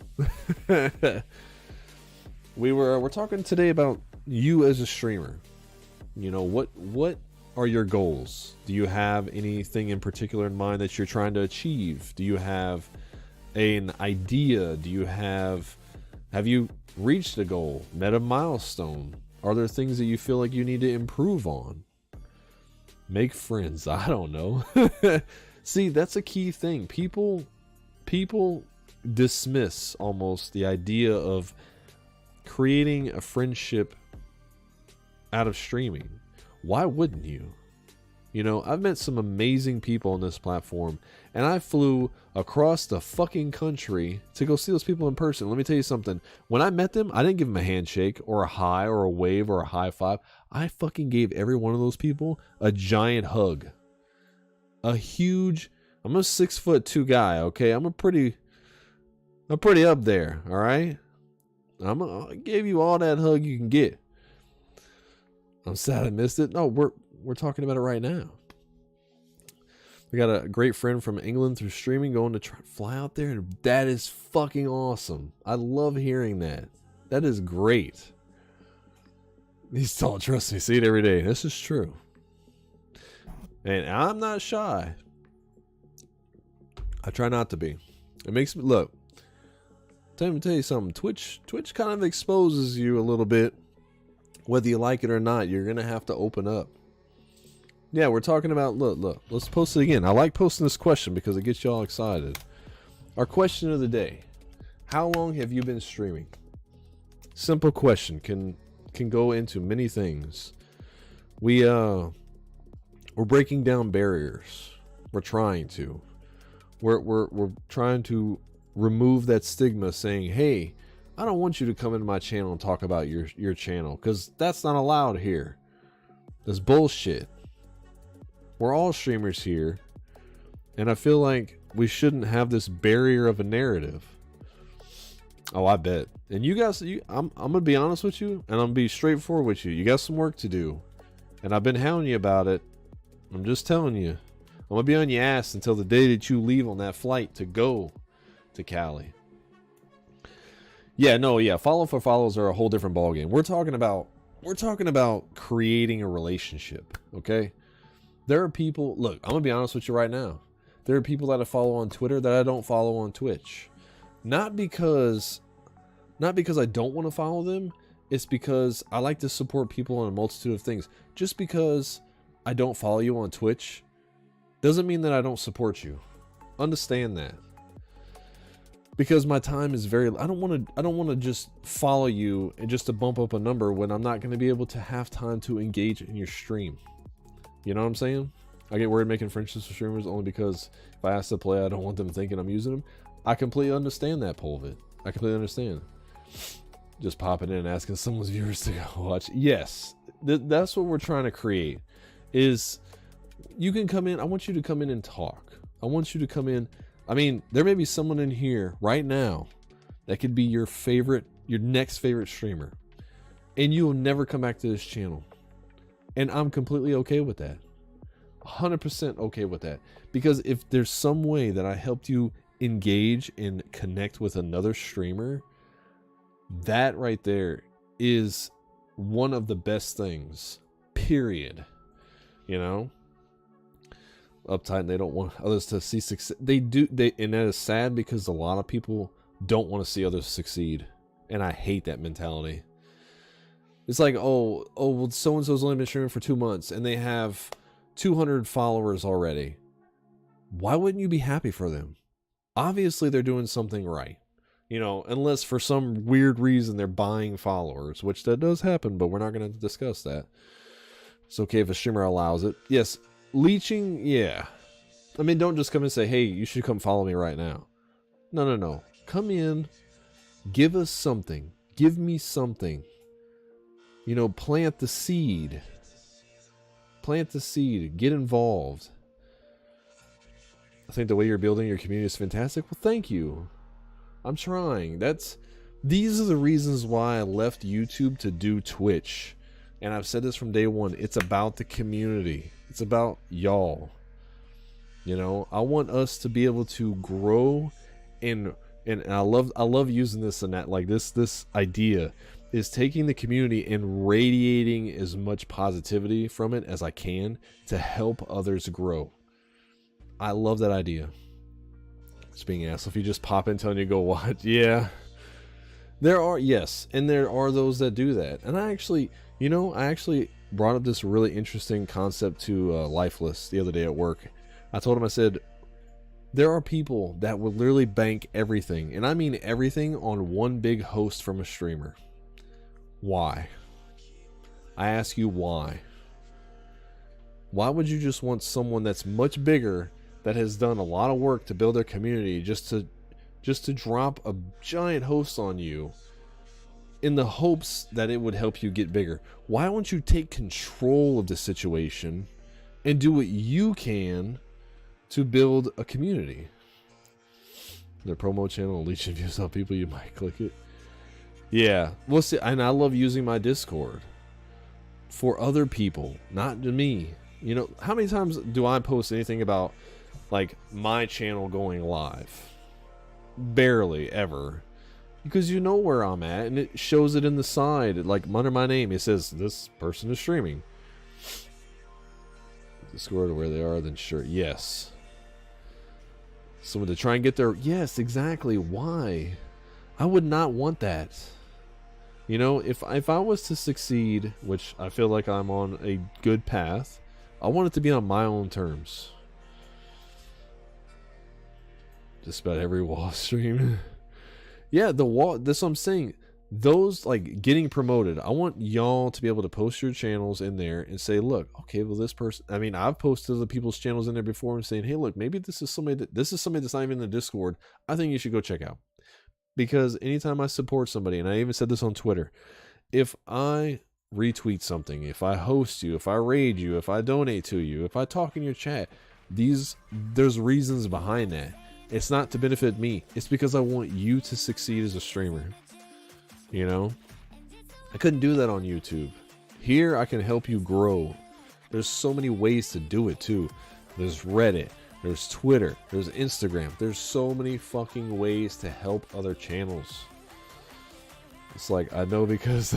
We're talking today about you as a streamer. You know, what are your goals? Do you have anything in particular in mind that you're trying to achieve? Do you have an idea? Have you reached a goal, met a milestone? Are there things that you feel like you need to improve on? Make friends. I don't know. See, that's a key thing. People dismiss almost the idea of creating a friendship out of streaming. Why wouldn't you? You know, I've met some amazing people on this platform, and I flew across the fucking country to go see those people in person. Let me tell you something. When I met them, I didn't give them a handshake or a hi or a wave or a high five. I fucking gave every one of those people a giant hug. I'm a 6'2" guy, okay? I'm pretty up there, all right? I gave you all that hug you can get. I'm sad I missed it. No, we're talking about it right now. We got a great friend from England through streaming going to fly out there, and that is fucking awesome. I love hearing that. That is great. He's tall, trust me, see it every day. This is true. And I'm not shy. I try not to be. It makes me look. Let me tell you something. Twitch kind of exposes you a little bit. Whether you like it or not, you're gonna have to open up. Yeah, we're talking about look. Let's post it again. I like posting this question because it gets you all excited. Our question of the day: how long have you been streaming? Simple question can go into many things. We're breaking down barriers. We're trying to. We're trying to remove that stigma, saying, "Hey, I don't want you to come into my channel and talk about your channel, because that's not allowed here. That's bullshit." We're all streamers here, and I feel like we shouldn't have this barrier of a narrative. Oh, I bet. And you guys, I'm gonna be honest with you, and I'm gonna be straightforward with you. You got some work to do, and I've been hounding you about it. I'm just telling you, I'm gonna be on your ass until the day that you leave on that flight to go to Cali. Yeah, no, yeah. Follow for follows are a whole different ballgame. We're talking about creating a relationship. Okay. There are people. Look, I'm gonna be honest with you right now. There are people that I follow on Twitter that I don't follow on Twitch. Not because I don't want to follow them. It's because I like to support people on a multitude of things. Just because I don't follow you on Twitch doesn't mean that I don't support you. Understand that. Because my time is very, I don't want to just follow you and just to bump up a number when I'm not going to be able to have time to engage in your stream. You know what I'm saying? I get worried making friendships with streamers only because if I ask to play, I don't want them thinking I'm using them. I completely understand that pull of it. I completely understand. Just popping in and asking someone's viewers to go watch. Yes, that's what we're trying to create. Is you can come in. I want you to come in and talk. I want you to come in. I mean, there may be someone in here right now that could be your next favorite streamer, and you will never come back to this channel. And I'm completely okay with that. 100% okay with that. Because if there's some way that I helped you engage and connect with another streamer, that right there is one of the best things, period. You know? Uptight and they don't want others to see success. And that is sad because a lot of people don't want to see others succeed. And I hate that mentality. It's like, well, so-and-so's only been streaming for 2 months and they have 200 followers already. Why wouldn't you be happy for them? Obviously, they're doing something right. You know, unless for some weird reason they're buying followers, which that does happen, but we're not going to discuss that. It's okay if a streamer allows it. Yes, leeching, yeah. I mean, don't just come and say, hey, you should come follow me right now. No. Come in, give us something. Give me something. You know, plant the seed. Plant the seed. Get involved. I think the way you're building your community is fantastic. Well, thank you. I'm trying. These are the reasons why I left YouTube to do Twitch. And I've said this from day one. It's about the community. It's about y'all. You know, I want us to be able to grow and I love using this and that, like this idea is taking the community and radiating as much positivity from it as I can to help others grow. I love that idea. It's being asked if you just pop in telling you to go watch. Yeah. There are those that do that. And I actually brought up this really interesting concept to Lifeless the other day at work. I told him, I said, there are people that will literally bank everything, and I mean everything, on one big host from a streamer. Why? I ask you why. Why would you just want someone that's much bigger, that has done a lot of work to build their community, just to drop a giant host on you in the hopes that it would help you get bigger? Why won't you take control of the situation and do what you can to build a community? The promo channel, leeching views on people, you might click it. Yeah, well, see, and I love using my Discord for other people, not to me. You know, how many times do I post anything about like my channel going live? Barely ever. Because you know where I'm at, and it shows it in the side, like under my name. It says this person is streaming. Discord where they are, then sure, yes. Someone to try and get their, yes, exactly. Why? I would not want that. You know, if I was to succeed, which I feel like I'm on a good path, I want it to be on my own terms. Just about every wall stream. Yeah, the wall, that's what I'm saying. Those, like, getting promoted, I want y'all to be able to post your channels in there and say, look, okay, well, this person, I mean, I've posted other people's channels in there before and saying, hey, look, maybe this is somebody that's not even in the Discord. I think you should go check out. Because anytime I support somebody, and I even said this on Twitter, if I retweet something, if I host you, if I raid you, if I donate to you, if I talk in your chat, there's reasons behind that. It's not to benefit me. It's because I want you to succeed as a streamer. You know? I couldn't do that on YouTube. Here, I can help you grow. There's so many ways to do it, too. There's Reddit. There's Twitter. There's Instagram. There's so many fucking ways to help other channels. It's like, I know because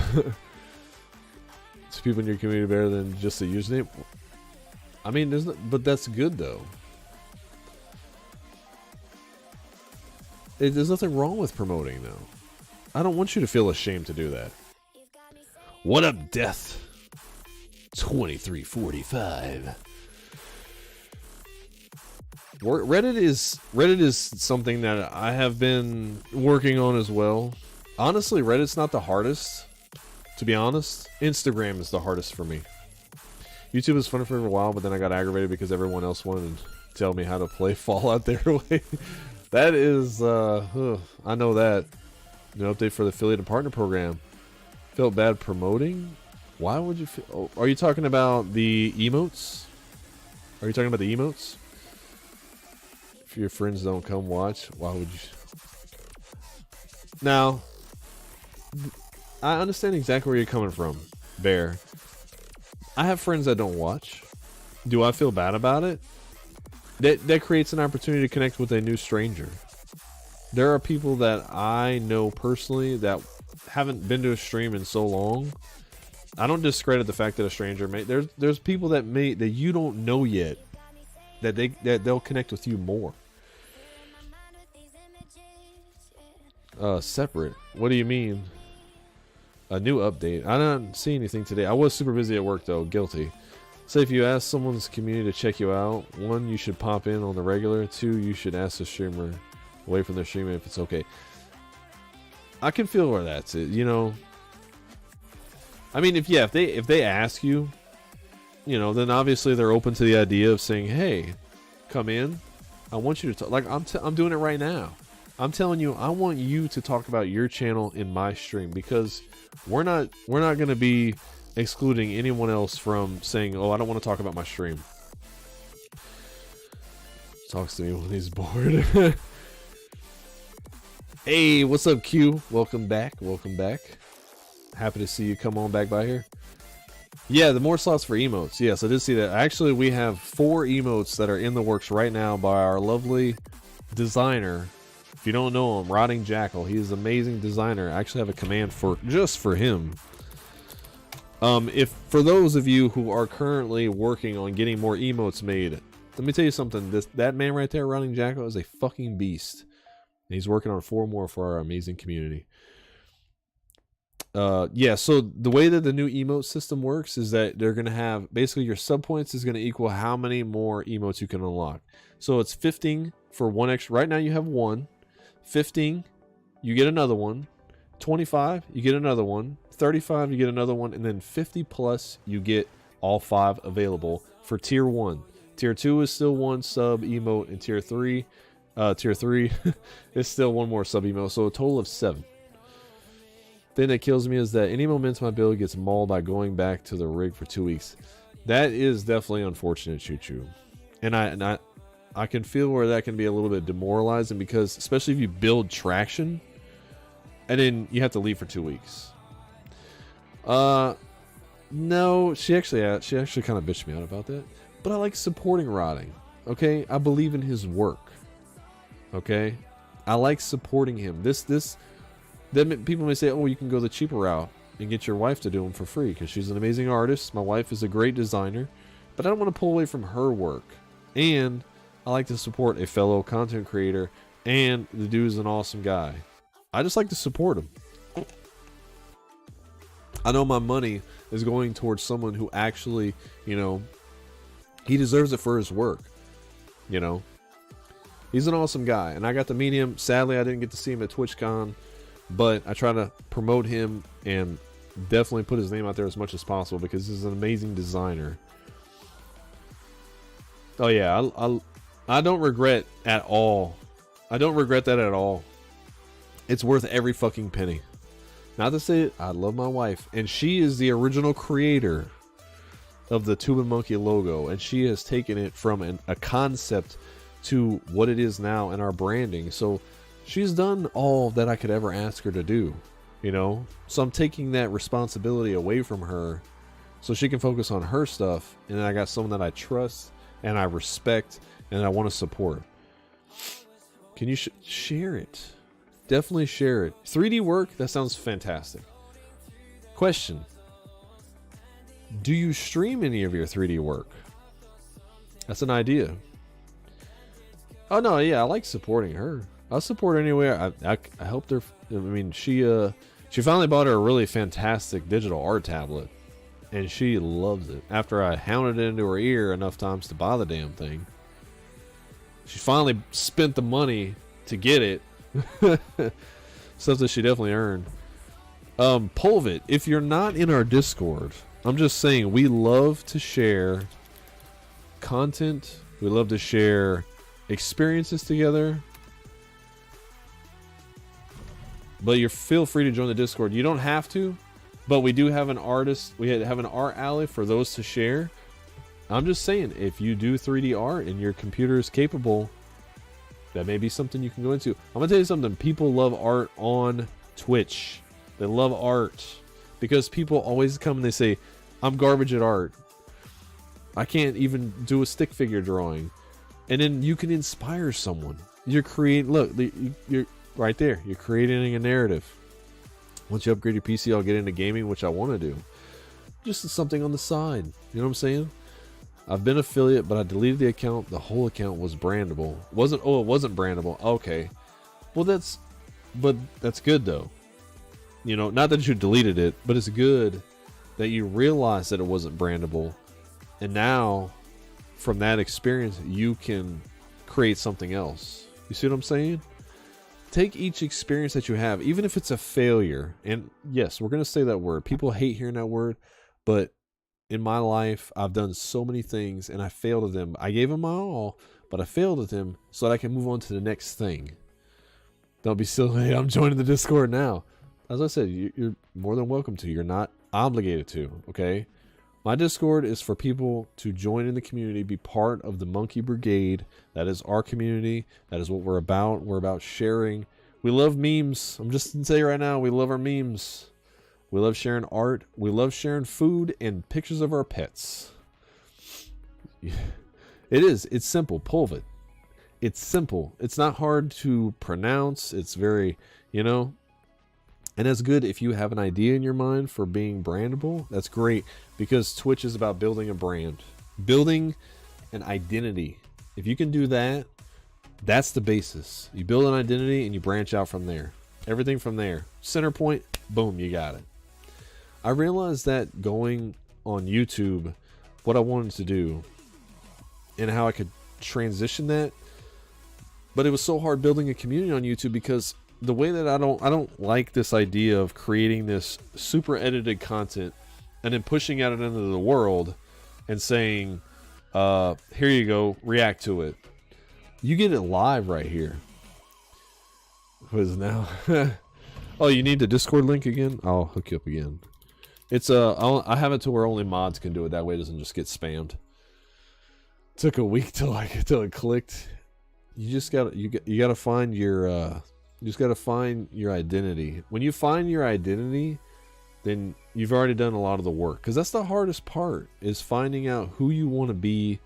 it's people in your community better than just a username. I mean, there's no, but that's good though. There's nothing wrong with promoting though. I don't want you to feel ashamed to do that. What up, Death? 2345. Reddit is something that I have been working on as well. Honestly, Reddit's not the hardest, to be honest. Instagram is the hardest for me. YouTube was fun for a while, but then I got aggravated because everyone else wanted to tell me how to play Fallout their way. That is, I know that. An update for the affiliate and partner program. Felt bad promoting? Why would you feel... Oh, are you talking about the emotes? Are you talking about the emotes? If your friends don't come watch, why would you... Now, I understand exactly where you're coming from, Bear. I have friends that don't watch. Do I feel bad about it? That creates an opportunity to connect with a new stranger. There are people that I know personally that haven't been to a stream in so long. I don't discredit the fact that a stranger may... There's people that you don't know yet that they'll connect with you more. Separate. What do you mean? A new update. I didn't see anything today. I was super busy at work though. Guilty. Say if you ask someone's community to check you out, 1, you should pop in on the regular. 2, you should ask the streamer away from their streaming if it's okay. I can feel where that's it. You know. I mean, if they ask you, you know, then obviously they're open to the idea of saying, "Hey, come in. I want you to talk." Like I'm doing it right now. I'm telling you, I want you to talk about your channel in my stream because we're not going to be excluding anyone else from saying, "Oh, I don't want to talk about my stream." Talks to me when he's bored. Hey, what's up, Q? Welcome back. Welcome back. Happy to see you come on back by here. Yeah, the more slots for emotes. Yes, I did see that. Actually, we have 4 emotes that are in the works right now by our lovely designer. If you don't know him, Rotting Jackal. He is an amazing designer. I actually have a command just for him. If for those of you who are currently working on getting more emotes made, let me tell you something. That man right there, Rotting Jackal, is a fucking beast. And he's working on 4 more for our amazing community. Yeah, so the way that the new emote system works is that they're going to have, basically your sub points is going to equal how many more emotes you can unlock. So it's 15 for 1 extra. Right now you have 1. 15, you get another one. 25, you get another one. 35, you get another one. And then 50 plus, you get all 5 available for tier 1. Tier 2 is still 1 sub emote, and tier 3 is still 1 more sub emote. So a total of 7. Thing that kills me is that any momentum I build gets mauled by going back to the rig for 2 weeks. That is definitely unfortunate, Choo Choo. And I can feel where that can be a little bit demoralizing because, especially if you build traction and then you have to leave for 2 weeks. No, she actually kind of bitched me out about that. But I like supporting Rotting. Okay, I believe in his work. Okay, I like supporting him. Then people may say, "Oh, you can go the cheaper route and get your wife to do them for free because she's an amazing artist. My wife is a great designer, but I don't want to pull away from her work. And I like to support a fellow content creator, and the dude's an awesome guy. I just like to support him. I know my money is going towards someone who actually, you know, he deserves it for his work. You know, he's an awesome guy, and I got to meet him. Sadly, I didn't get to see him at TwitchCon. But I try to promote him and definitely put his name out there as much as possible because he's an amazing designer. Oh yeah, I don't regret at all. I don't regret that at all. It's worth every fucking penny. Not to say it, I love my wife, and she is the original creator of the Tube and Monkey logo, and she has taken it from a concept to what it is now in our branding. So she's done all that I could ever ask her to do, you know? So I'm taking that responsibility away from her so she can focus on her stuff. And then I got someone that I trust and I respect and I want to support. Can you share it? Definitely share it. 3D work, that sounds fantastic. Question. Do you stream any of your 3D work? That's an idea. Oh no, yeah, I like supporting her. I'll support anywhere. I helped her. I mean, she finally bought her a really fantastic digital art tablet, and she loves it. After I hounded it into her ear enough times to buy the damn thing, she finally spent the money to get it. Stuff that she definitely earned. Pulvit, if you're not in our Discord, I'm just saying we love to share content. We love to share experiences together. But you feel free to join the Discord. You don't have to, but we do have an artist. We have an art alley for those to share. I'm just saying, if you do 3D art and your computer is capable, that may be something you can go into. I'm gonna tell you something. People love art on Twitch. They love art because people always come and they say, "I'm garbage at art. I can't even do a stick figure drawing." And then you can inspire someone. You're creating. Look, you're right there. You're creating a narrative. Once you upgrade your PC, I'll get into gaming, which I want to do. Just something on the side. You know what I'm saying? I've been affiliate, but I deleted the account. The whole account was brandable. It wasn't brandable. Okay. Well, that's good though. You know, not that you deleted it, but it's good that you realized that it wasn't brandable. And now, from that experience, you can create something else. You see what I'm saying? Take each experience that you have, even if it's a failure. And yes, we're going to say that word. People hate hearing that word, but in my life, I've done so many things and I failed at them. I gave them my all, but I failed at them so that I can move on to the next thing. Don't be silly. Hey, I'm joining the Discord now. As I said, you're more than welcome to. You're not obligated to, okay? My Discord is for people to join in the community, be part of the Monkey Brigade. That is our community. That is what we're about. We're about sharing. We love memes. I'm just going to say right now, we love our memes. We love sharing art. We love sharing food and pictures of our pets. It is. It's simple. Pulvit. It's simple. It's not hard to pronounce. It's very, you know. And that's good if you have an idea in your mind for being brandable. That's great because Twitch is about building a brand, building an identity. If you can do that, that's the basis. You build an identity and you branch out from there. Everything from there. Center point, boom, you got it. I realized that going on YouTube, what I wanted to do and how I could transition that. But it was so hard building a community on YouTube because the way that I don't like this idea of creating this super edited content and then pushing out it into the world and saying, here you go, react to it. You get it live right here. What is it now? Oh, you need the Discord link again? I'll hook you up again. It's I have it to where only mods can do it. That way it doesn't just get spammed. Took a week till it clicked. You gotta find your you just gotta find your identity. When you find your identity, then you've already done a lot of the work. Because that's the hardest part, is finding out who you want to be.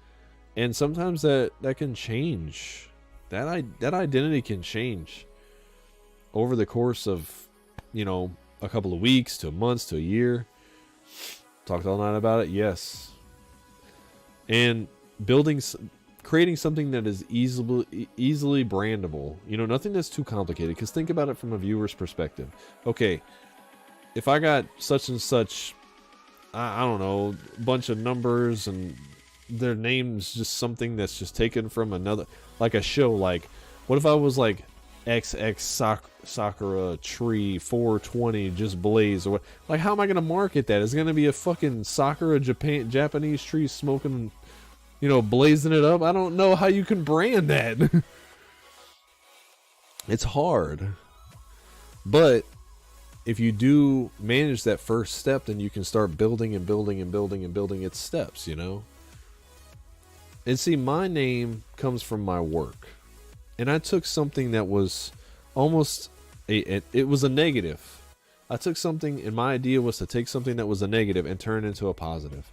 And sometimes that can change. That identity can change over the course of, you know, a couple of weeks to months to a year. Talked all night about it, yes. And creating something that is easily brandable. You know, nothing that's too complicated. Because think about it from a viewer's perspective. Okay, if I got such and such, I don't know, bunch of numbers and their name's just something that's just taken from another, like a show. Like, what if I was like XX Sakura Tree 420 just blaze, or what? Like, how am I gonna market that? It's gonna be a fucking Sakura Japanese tree smoking, you know, blazing it up. I don't know how you can brand that. It's hard. But if you do manage that first step, then you can start building and building and building and building its steps, you know? And see, my name comes from my work. And I took something that was almost it was a negative. I took something, and my idea was to take something that was a negative and turn it into a positive.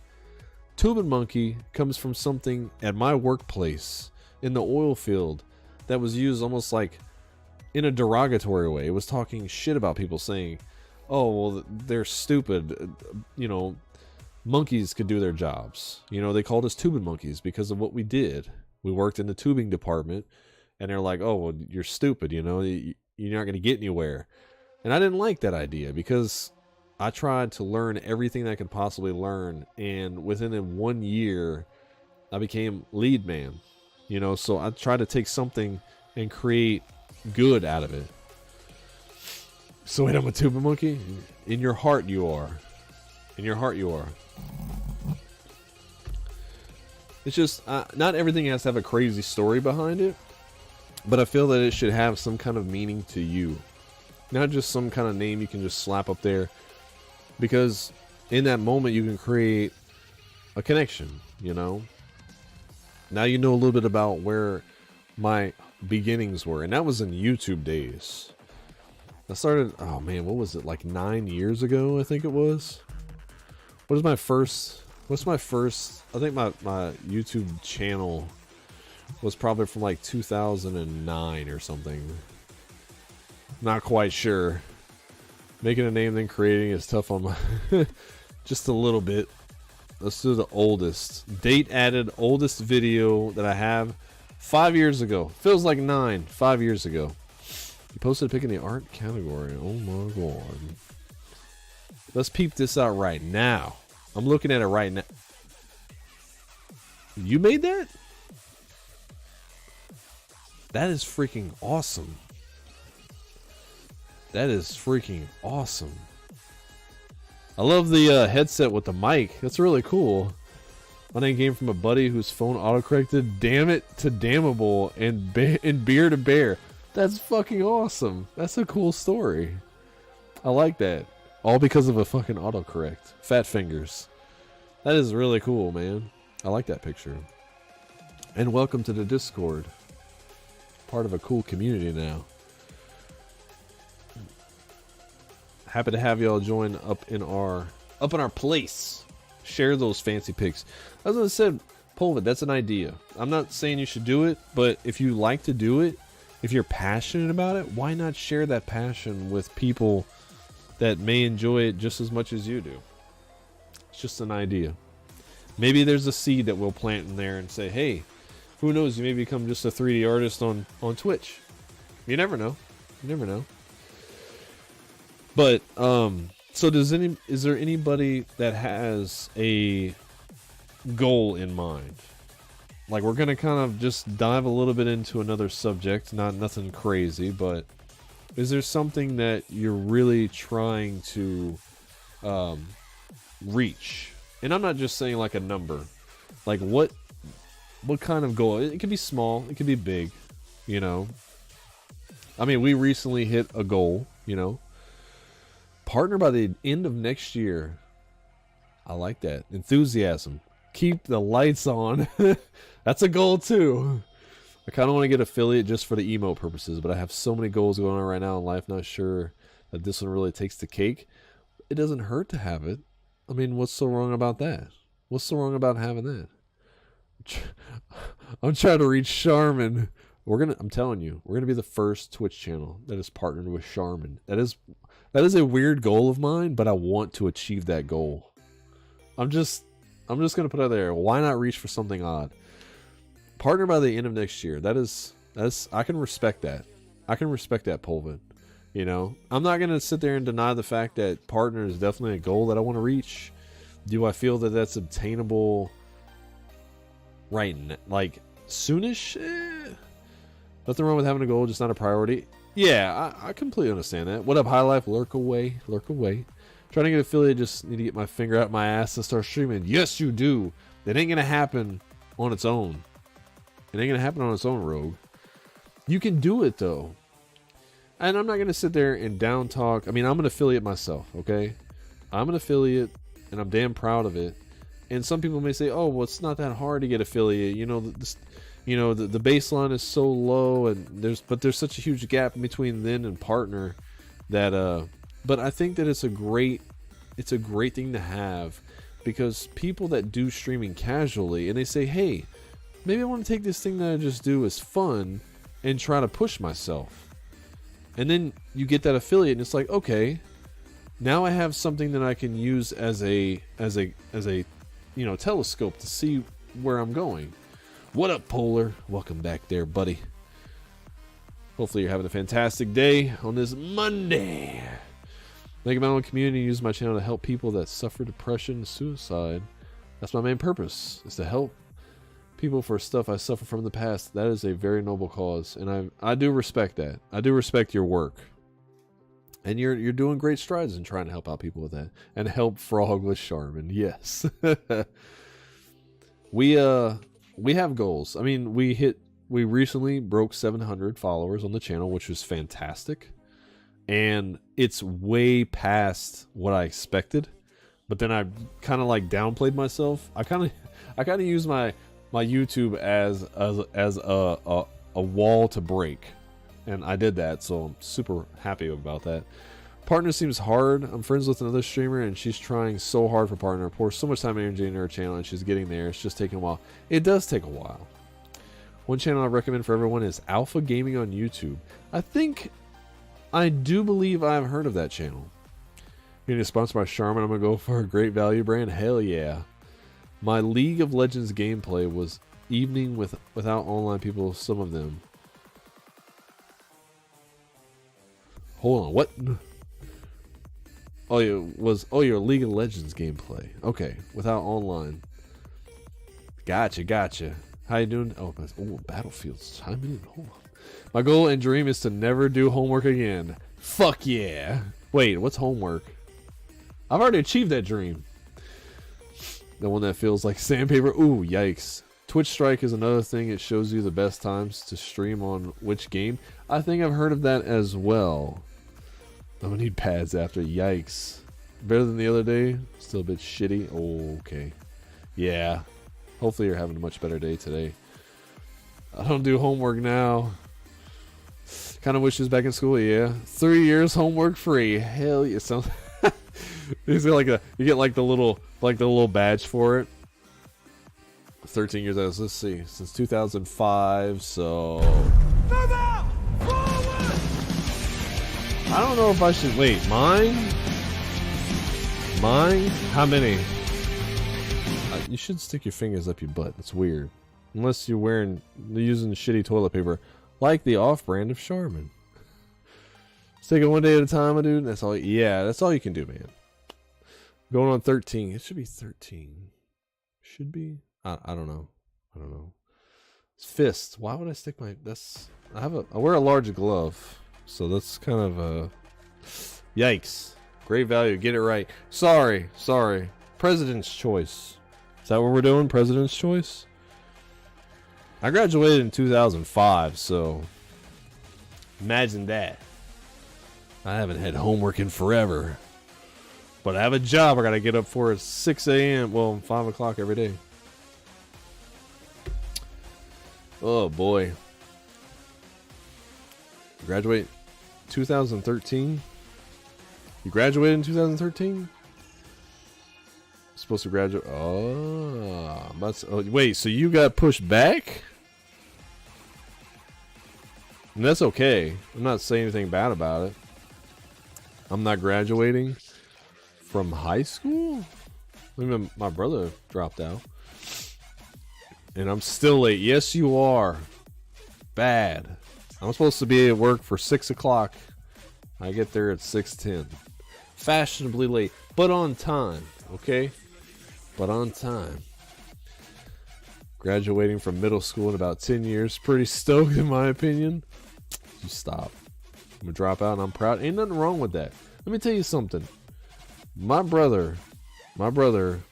Tubing Monkey comes from something at my workplace in the oil field that was used almost like in a derogatory way. It was talking shit about people, saying, oh, well, they're stupid. You know, monkeys could do their jobs. You know, they called us tubing monkeys because of what we did. We worked in the tubing department, and they're like, oh, well, you're stupid, you know, you're not going to get anywhere. And I didn't like that idea because I tried to learn everything that I could possibly learn, and within 1 year, I became lead man. You know, so I tried to take something and create good out of it. So wait, I'm a tubing monkey? In your heart you are. In your heart you are. It's just, not everything has to have a crazy story behind it, but I feel that it should have some kind of meaning to you. Not just some kind of name you can just slap up there, because in that moment you can create a connection, you know? Now you know a little bit about where my beginnings were, and that was in YouTube days. I started, oh man, what was it, like 9 years ago, I think it was? What's my first, I think my YouTube channel was probably from like 2009 or something. Not quite sure. Making a name then creating is tough on my, just a little bit. Let's do the oldest. Date added, oldest video that I have, 5 years ago. Feels like 9, 5 years ago. You posted a pic in the art category. Oh my god. Let's peep this out right now. I'm looking at it right now. You made that? That is freaking awesome. That is freaking awesome. I love the headset with the mic. That's really cool. My name came from a buddy whose phone autocorrected damn it to damnable and beer to bear. That's fucking awesome. That's a cool story. I like that. All because of a fucking autocorrect. Fat fingers. That is really cool, man. I like that picture. And welcome to the Discord. Part of a cool community now. Happy to have y'all join up in our place. Share those fancy pics. As I said, Polvid, that's an idea. I'm not saying you should do it, but if you like to do it, if you're passionate about it, why not share that passion with people that may enjoy it just as much as you do? It's just an idea. Maybe there's a seed that we'll plant in there and say, hey, who knows, you may become just a 3D artist on Twitch. You never know. You never know. But, so is there anybody that has a goal in mind? Like, we're going to kind of just dive a little bit into another subject, nothing crazy, but is there something that you're really trying to reach? And I'm not just saying like a number. Like, what kind of goal? It could be small, it could be big, you know? I mean, we recently hit a goal, you know? Partner by the end of next year. I like that. Enthusiasm. Keep the lights on. That's a goal too. I kind of want to get affiliate just for the emote purposes, but I have so many goals going on right now in life, not sure that this one really takes the cake. It doesn't hurt to have it. I mean, what's so wrong about that? What's so wrong about having that? I'm trying to reach Charmin. I'm telling you, we're gonna be the first Twitch channel that is partnered with Charmin. That is a weird goal of mine, but I want to achieve that goal. I'm just gonna put it out there. Why not reach for something odd? Partner by the end of next year. That's I can respect that. I can respect that, Polvin. You know, I'm not gonna sit there and deny the fact that partner is definitely a goal that I want to reach. Do I feel that that's obtainable right now, like soonish? Nothing wrong with having a goal, just not a priority. Yeah, I completely understand that. What up, High Life? Lurk away. Lurk away. Trying to get affiliate, just need to get my finger out my ass and start streaming. Yes, you do. That ain't going to happen on its own. It ain't going to happen on its own, Rogue. You can do it, though. And I'm not going to sit there and down talk. I mean, I'm an affiliate myself, okay? I'm an affiliate, and I'm damn proud of it. And some people may say, oh, well, it's not that hard to get affiliate. You know, the baseline is so low, and there's such a huge gap between then and partner that but I think that it's a great thing to have, because people that do streaming casually and they say, hey, maybe I want to take this thing that I just do as fun and try to push myself. And then you get that affiliate, and it's like, okay, now I have something that I can use as a telescope to see where I'm going. What up, Polar? Welcome back there, buddy. Hopefully you're having a fantastic day on this Monday. Make my own community and use my channel to help people that suffer depression and suicide. That's my main purpose, is to help people for stuff I suffer from in the past. That is a very noble cause, and I do respect that. I do respect your work. And you're doing great strides in trying to help out people with that. And help Frog with Charmin, yes. We have goals. I mean, we recently broke 700 followers on the channel, which was fantastic. And it's way past what I expected. But then I kind of like downplayed myself. I kind of use my YouTube as a wall to break. And I did that, so I'm super happy about that. Partner seems hard. I'm friends with another streamer, and she's trying so hard for partner. Pours so much time and energy into her channel, and she's getting there. It's just taking a while. It does take a while. One channel I recommend for everyone is Alpha Gaming on YouTube. I do believe I've heard of that channel. Getting sponsored by Charmin, I'm going to go for a great value brand. Hell yeah. My League of Legends gameplay was evening without online people, some of them. Hold on, what? Oh, your League of Legends gameplay. Okay, without online. Gotcha. How you doing? Oh, Battlefield's chiming in. Hold on. My goal and dream is to never do homework again. Fuck yeah. Wait, what's homework? I've already achieved that dream. The one that feels like sandpaper. Ooh, yikes. Twitch Strike is another thing. It shows you the best times to stream on which game. I think I've heard of that as well. I'm gonna need pads after. Yikes. Better than the other day. Still a bit shitty. Oh, okay. Yeah. Hopefully you're having a much better day today. I don't do homework now. Kind of wish he was back in school. Yeah. 3 years homework free. Hell yeah. So you get like the little badge for it. 13 years old. Let's see. Since 2005. So. Move out! Forward! I don't know if I should wait. Mine? How many? You should stick your fingers up your butt. That's weird. Unless you're using shitty toilet paper, like the off-brand of Charmin. Let's take it one day at a time, my dude. That's all. Yeah, that's all you can do, man. Going on 13. It should be 13. Should be. I don't know. It's fists. Why would I stick my? I wear a large glove, so that's kind of a. Yikes. Great value. Get it right. Sorry. President's choice. Is that what we're doing? President's choice? I graduated in 2005, so imagine that. I haven't had homework in forever. But I have a job I gotta get up for at 6 a.m. Well, 5 o'clock every day. Oh boy. Graduate 2013? You graduated in 2013? Supposed to graduate. Oh, wait, so you got pushed back? And that's okay. I'm not saying anything bad about it. I'm not graduating from high school? I mean, my brother dropped out. And I'm still late. Yes, you are. Bad. I'm supposed to be at work for 6 o'clock. I get there at 6:10. Fashionably late, but on time. Okay? But on time. Graduating from middle school in about 10 years. Pretty stoked, in my opinion. You stop. I'm gonna drop out and I'm proud. Ain't nothing wrong with that. Let me tell you something. My brother, my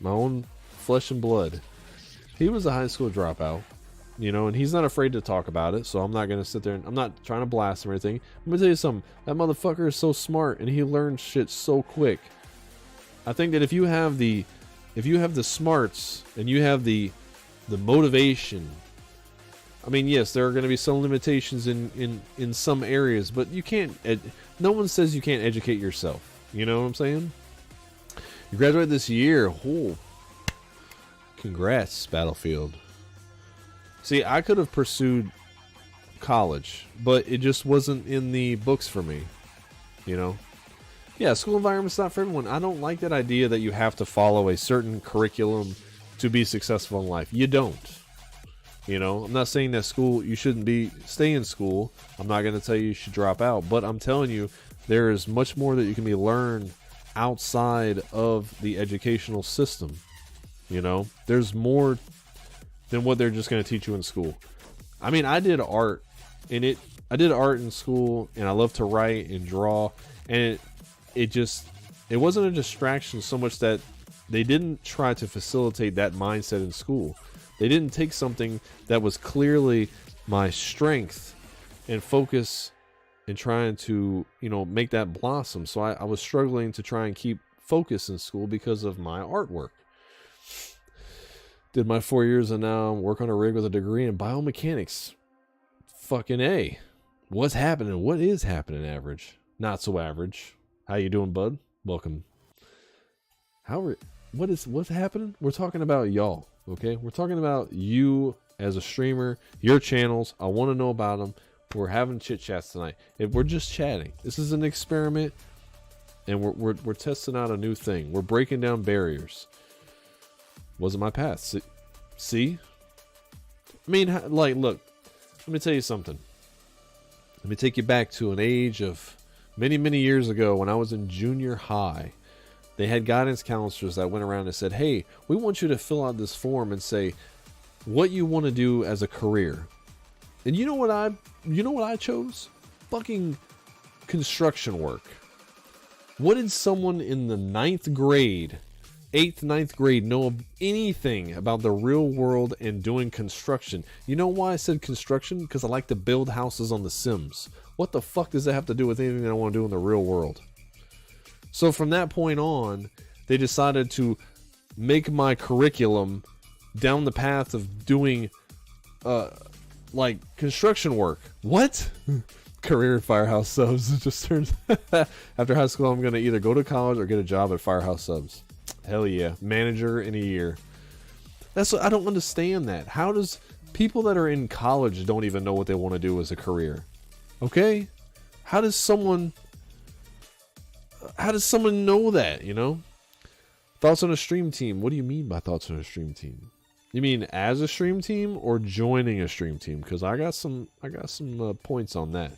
own flesh and blood, he was a high school dropout, you know, and he's not afraid to talk about it, so I'm not going to sit there and I'm not trying to blast him or anything. I'm going to tell you something. That motherfucker is so smart and he learns shit so quick. I think that if you have the smarts and you have the motivation, I mean, yes, there are going to be some limitations in some areas, but you can't, no one says you can't educate yourself. You know what I'm saying? You graduated this year. Oh, congrats, Battlefield. See, I could have pursued college, but it just wasn't in the books for me, you know? Yeah, school environment's not for everyone. I don't like that idea that you have to follow a certain curriculum to be successful in life. You don't. You know, I'm not saying that you shouldn't stay in school. I'm not going to tell you should drop out, but I'm telling you there is much more that you can be learned outside of the educational system. You know, there's more than what they're just going to teach you in school. I mean, I did art in school, and I love to write and draw, and it wasn't a distraction so much that they didn't try to facilitate that mindset in school. They didn't take something that was clearly my strength and focus and trying to, make that blossom. So I was struggling to try and keep focus in school because of my artwork. Did my 4 years and now work on a rig with a degree in biomechanics. Fucking A. What's happening? What is happening, average? Not so average. How you doing, bud? Welcome. What's happening? We're talking about y'all, okay? We're talking about you as a streamer, your channels. I want to know about them. We're having chit chats tonight. We're just chatting. This is an experiment, and we're testing out a new thing. We're breaking down barriers. Wasn't my path. See? I mean, like, look. Let me tell you something. Let me take you back to an age of many, many years ago when I was in junior high. They had guidance counselors that went around and said, hey, we want you to fill out this form and say what you want to do as a career. And you know what I chose? Fucking construction work. What did someone in the 9th grade, 9th grade know anything about the real world and doing construction? You know why I said construction? Because I like to build houses on The Sims. What the fuck does that have to do with anything that I want to do in the real world? So from that point on, they decided to make my curriculum down the path of doing, like construction work. What? Career Firehouse Subs. It just turns after high school, I'm going to either go to college or get a job at Firehouse Subs. Hell yeah. Manager in a year. That's what I don't understand that. How does people that are in college don't even know what they want to do as a career? Okay? How does someone know that, Thoughts on a stream team. What do you mean by thoughts on a stream team? You mean as a stream team or joining a stream team? Because I got some points on that.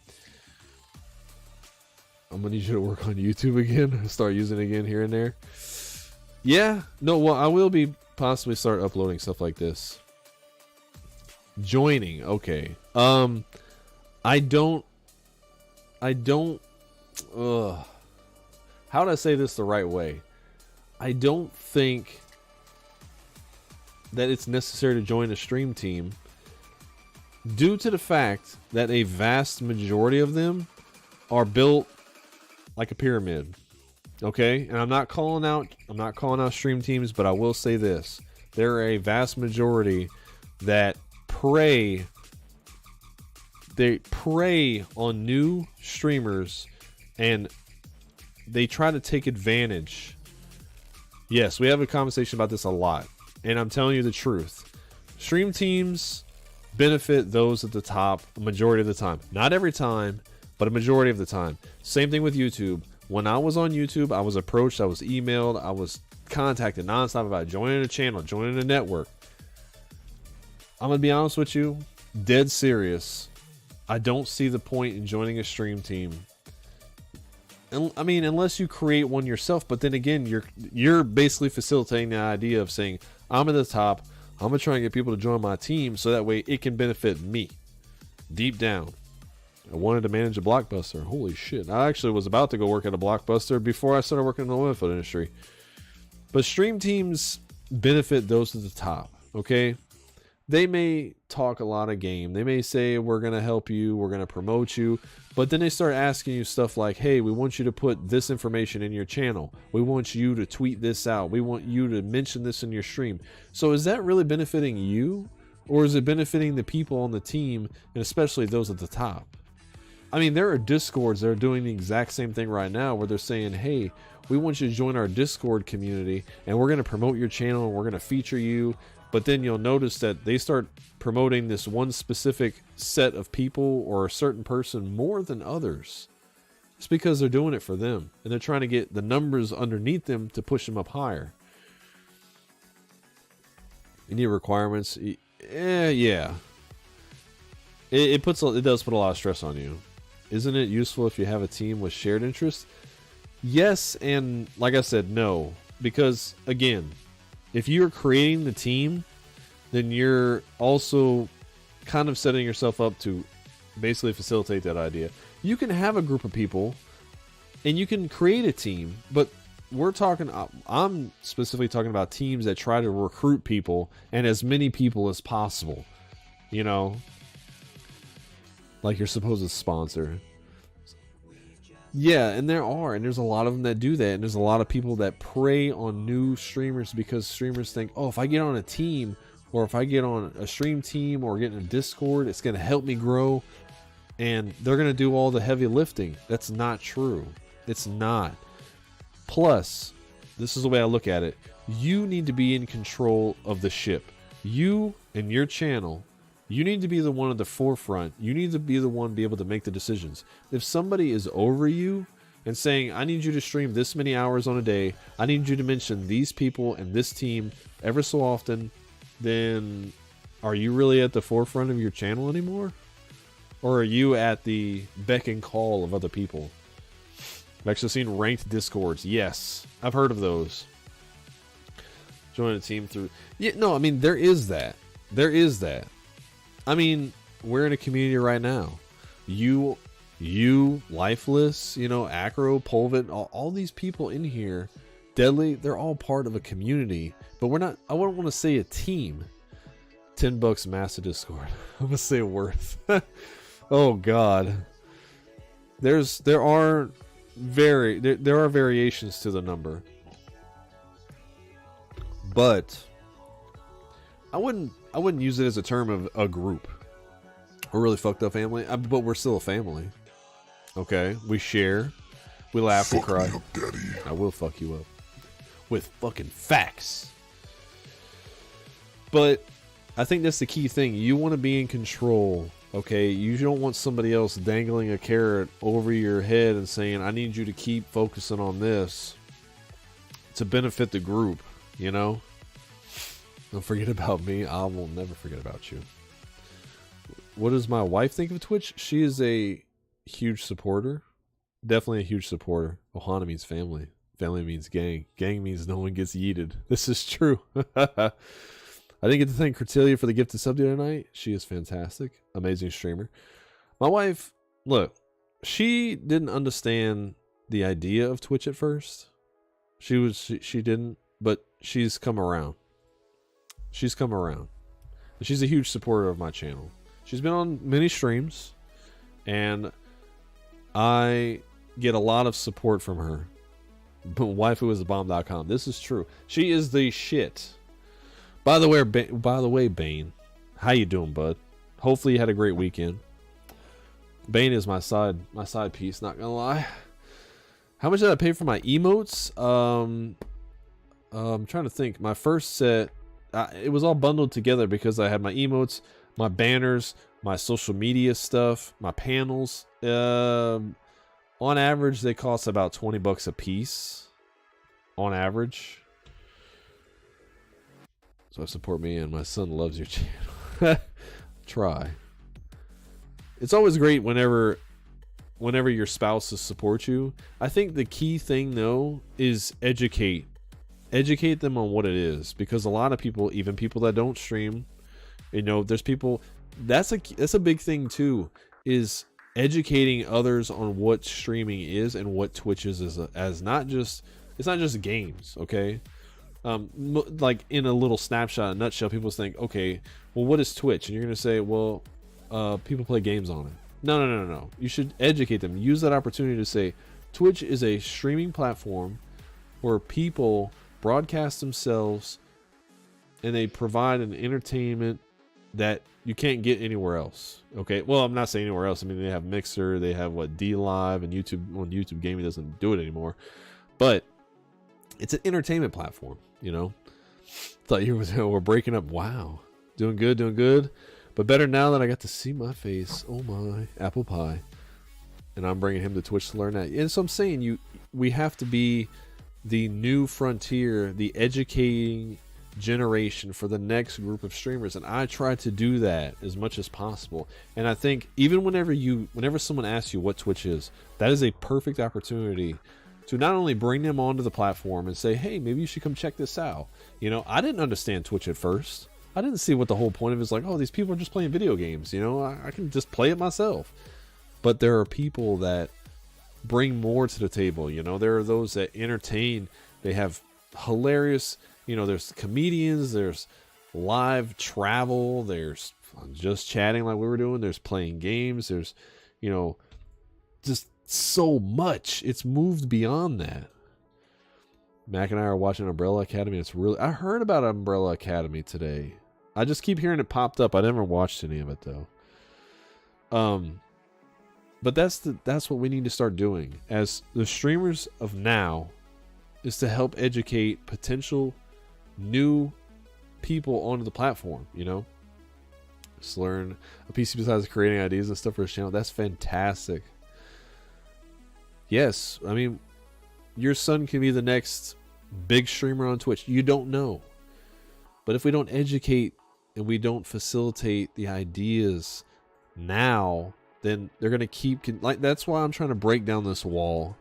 I'm gonna need you to work on YouTube again. Start using it again here and there. Yeah. No, well, I will be possibly start uploading stuff like this. Joining. Okay. I don't how do I say this the right way? I don't think that it's necessary to join a stream team due to the fact that a vast majority of them are built like a pyramid. Okay? And I'm not calling out stream teams, but I will say this. There are a vast majority that prey on new streamers and they try to take advantage. Yes, we have a conversation about this a lot. And I'm telling you the truth. Stream teams benefit those at the top a majority of the time. Not every time, but a majority of the time. Same thing with YouTube. When I was on YouTube, I was approached, I was emailed, I was contacted nonstop about joining a channel, joining a network. I'm going to be honest with you, dead serious. I don't see the point in joining a stream team. I mean, unless you create one yourself, but then again, you're basically facilitating the idea of saying, I'm at the top, I'm going to try and get people to join my team so that way it can benefit me. Deep down. I wanted to manage a Blockbuster. Holy shit. I actually was about to go work at a Blockbuster before I started working in the oil field industry. But stream teams benefit those at the top, okay? They may talk a lot of game. They may say, we're going to help you, we're going to promote you. But then they start asking you stuff like, hey, we want you to put this information in your channel. We want you to tweet this out. We want you to mention this in your stream. So is that really benefiting you? Or is it benefiting the people on the team, and especially those at the top? I mean, there are Discords that are doing the exact same thing right now where they're saying, hey, we want you to join our Discord community, and we're going to promote your channel, and we're going to feature you. But then you'll notice that they start promoting this one specific set of people or a certain person more than others. It's because they're doing it for them. And they're trying to get the numbers underneath them to push them up higher. You need requirements. Yeah. It does put a lot of stress on you. Isn't it useful if you have a team with shared interests? Yes, and like I said, no. Because, again, if you're creating the team, then you're also kind of setting yourself up to basically facilitate that idea. You can have a group of people, and you can create a team, but I'm specifically talking about teams that try to recruit people, and as many people as possible. You know? Like your supposed sponsor. Yeah, and there's a lot of them that do that, and there's a lot of people that prey on new streamers because streamers think, oh, if I get on a team, or if I get on a stream team, or get in a Discord, it's going to help me grow, and they're going to do all the heavy lifting. That's not true. It's not. Plus, this is the way I look at it. You need to be in control of the ship. You and your channel, you need to be the one at the forefront. You need to be the one to be able to make the decisions. If somebody is over you and saying, I need you to stream this many hours on a day, I need you to mention these people and this team ever so often, then are you really at the forefront of your channel anymore? Or are you at the beck and call of other people? I've actually seen ranked Discords. Yes, I've heard of those. Join a team through... Yeah, no, I mean, there is that. There is that. I mean, we're in a community right now. You, Lifeless, Acro, Polvit, all these people in here, Deadly, they're all part of a community. But we're not, I wouldn't want to say a team. $10 massive Discord. I'm going to say worth. Oh, God. There are variations to the number. But I wouldn't use it as a term of a group. We're really fucked up family, but we're still a family. Okay, we share, we laugh, we cry. Fuck me up, Daddy. I will fuck you up with fucking facts. But I think that's the key thing. You want to be in control. Okay, you don't want somebody else dangling a carrot over your head and saying, "I need you to keep focusing on this to benefit the group." You know. Don't forget about me. I will never forget about you. What does my wife think of Twitch? She is a huge supporter. Definitely a huge supporter. Ohana means family. Family means gang. Gang means no one gets yeeted. This is true. I didn't get to thank Cortelia for the gifted sub the other night. She is fantastic. Amazing streamer. My wife, look, she didn't understand the idea of Twitch at first. She didn't, but she's come around. She's come around. And she's a huge supporter of my channel. She's been on many streams, and I get a lot of support from her. But waifuisthebomb.com. This is true. She is the shit. By the way, Bane, how you doing, bud? Hopefully you had a great weekend. Bane is my side piece, not gonna lie. How much did I pay for my emotes? I'm trying to think. My first set, it was all bundled together because I had my emotes, my banners, my social media stuff, my panels. On average, they cost about $20 a piece. On average. So support me, and my son loves your channel. Try. It's always great whenever your spouses support you. I think the key thing though is educate them on what it is, because a lot of people, even people that don't stream, there's people, that's a big thing too, is educating others on what streaming is and what Twitch is as it's not just games. Okay. Like in a little snapshot, a nutshell, people think, okay, well, what is Twitch? And you're going to say, well, people play games on it. No. You should educate them. Use that opportunity to say, Twitch is a streaming platform where people broadcast themselves and they provide an entertainment that you can't get anywhere else. Okay. Well, I'm not saying anywhere else. I mean, they have Mixer, they have D Live, and YouTube. Well, YouTube Gaming doesn't do it anymore, but it's an entertainment platform, Thought you were breaking up. Wow. Doing good, doing good. But better now that I got to see my face. Oh my, apple pie. And I'm bringing him to Twitch to learn that. And so I'm saying we have to be the new frontier, the educating generation for the next group of streamers. And I try to do that as much as possible. And I think even whenever someone asks you what Twitch is, that is a perfect opportunity to not only bring them onto the platform and say, hey, maybe you should come check this out. You know, I didn't understand Twitch at first. I didn't see what the whole point of it is. Like, oh, these people are just playing video games. You know, I can just play it myself. But there are people that bring more to the table. You know, there are those that entertain. They have hilarious, you know, there's comedians, there's live travel, there's just chatting like we were doing, there's playing games, there's, you know, just so much. It's moved beyond that. Mac and I are watching Umbrella Academy. It's really, I heard about Umbrella Academy today. I just keep hearing it popped up. I never watched any of it though. But that's what we need to start doing as the streamers of now, is to help educate potential new people onto the platform. You know, just learn a piece besides creating ideas and stuff for his channel. That's fantastic. Yes, I mean, your son can be the next big streamer on Twitch. You don't know. But if we don't educate and we don't facilitate the ideas now, then they're going to keep, like, that's why I'm trying to break down this wall.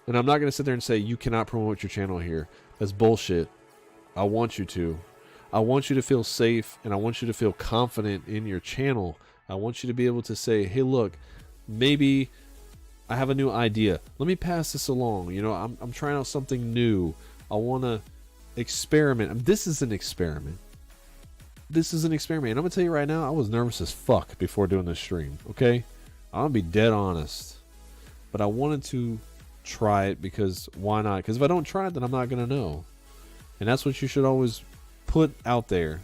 And I'm not going to sit there and say, you cannot promote your channel here. That's bullshit. I want you to. I want you to feel safe, and I want you to feel confident in your channel. I want you to be able to say, hey, look, maybe I have a new idea. Let me pass this along. You know, I'm trying out something new. I want to experiment. This is an experiment. This is an experiment. And I'm going to tell you right now, I was nervous as fuck before doing this stream. Okay? I'm going to be dead honest. But I wanted to try it because why not? Because if I don't try it, then I'm not going to know. And that's what you should always put out there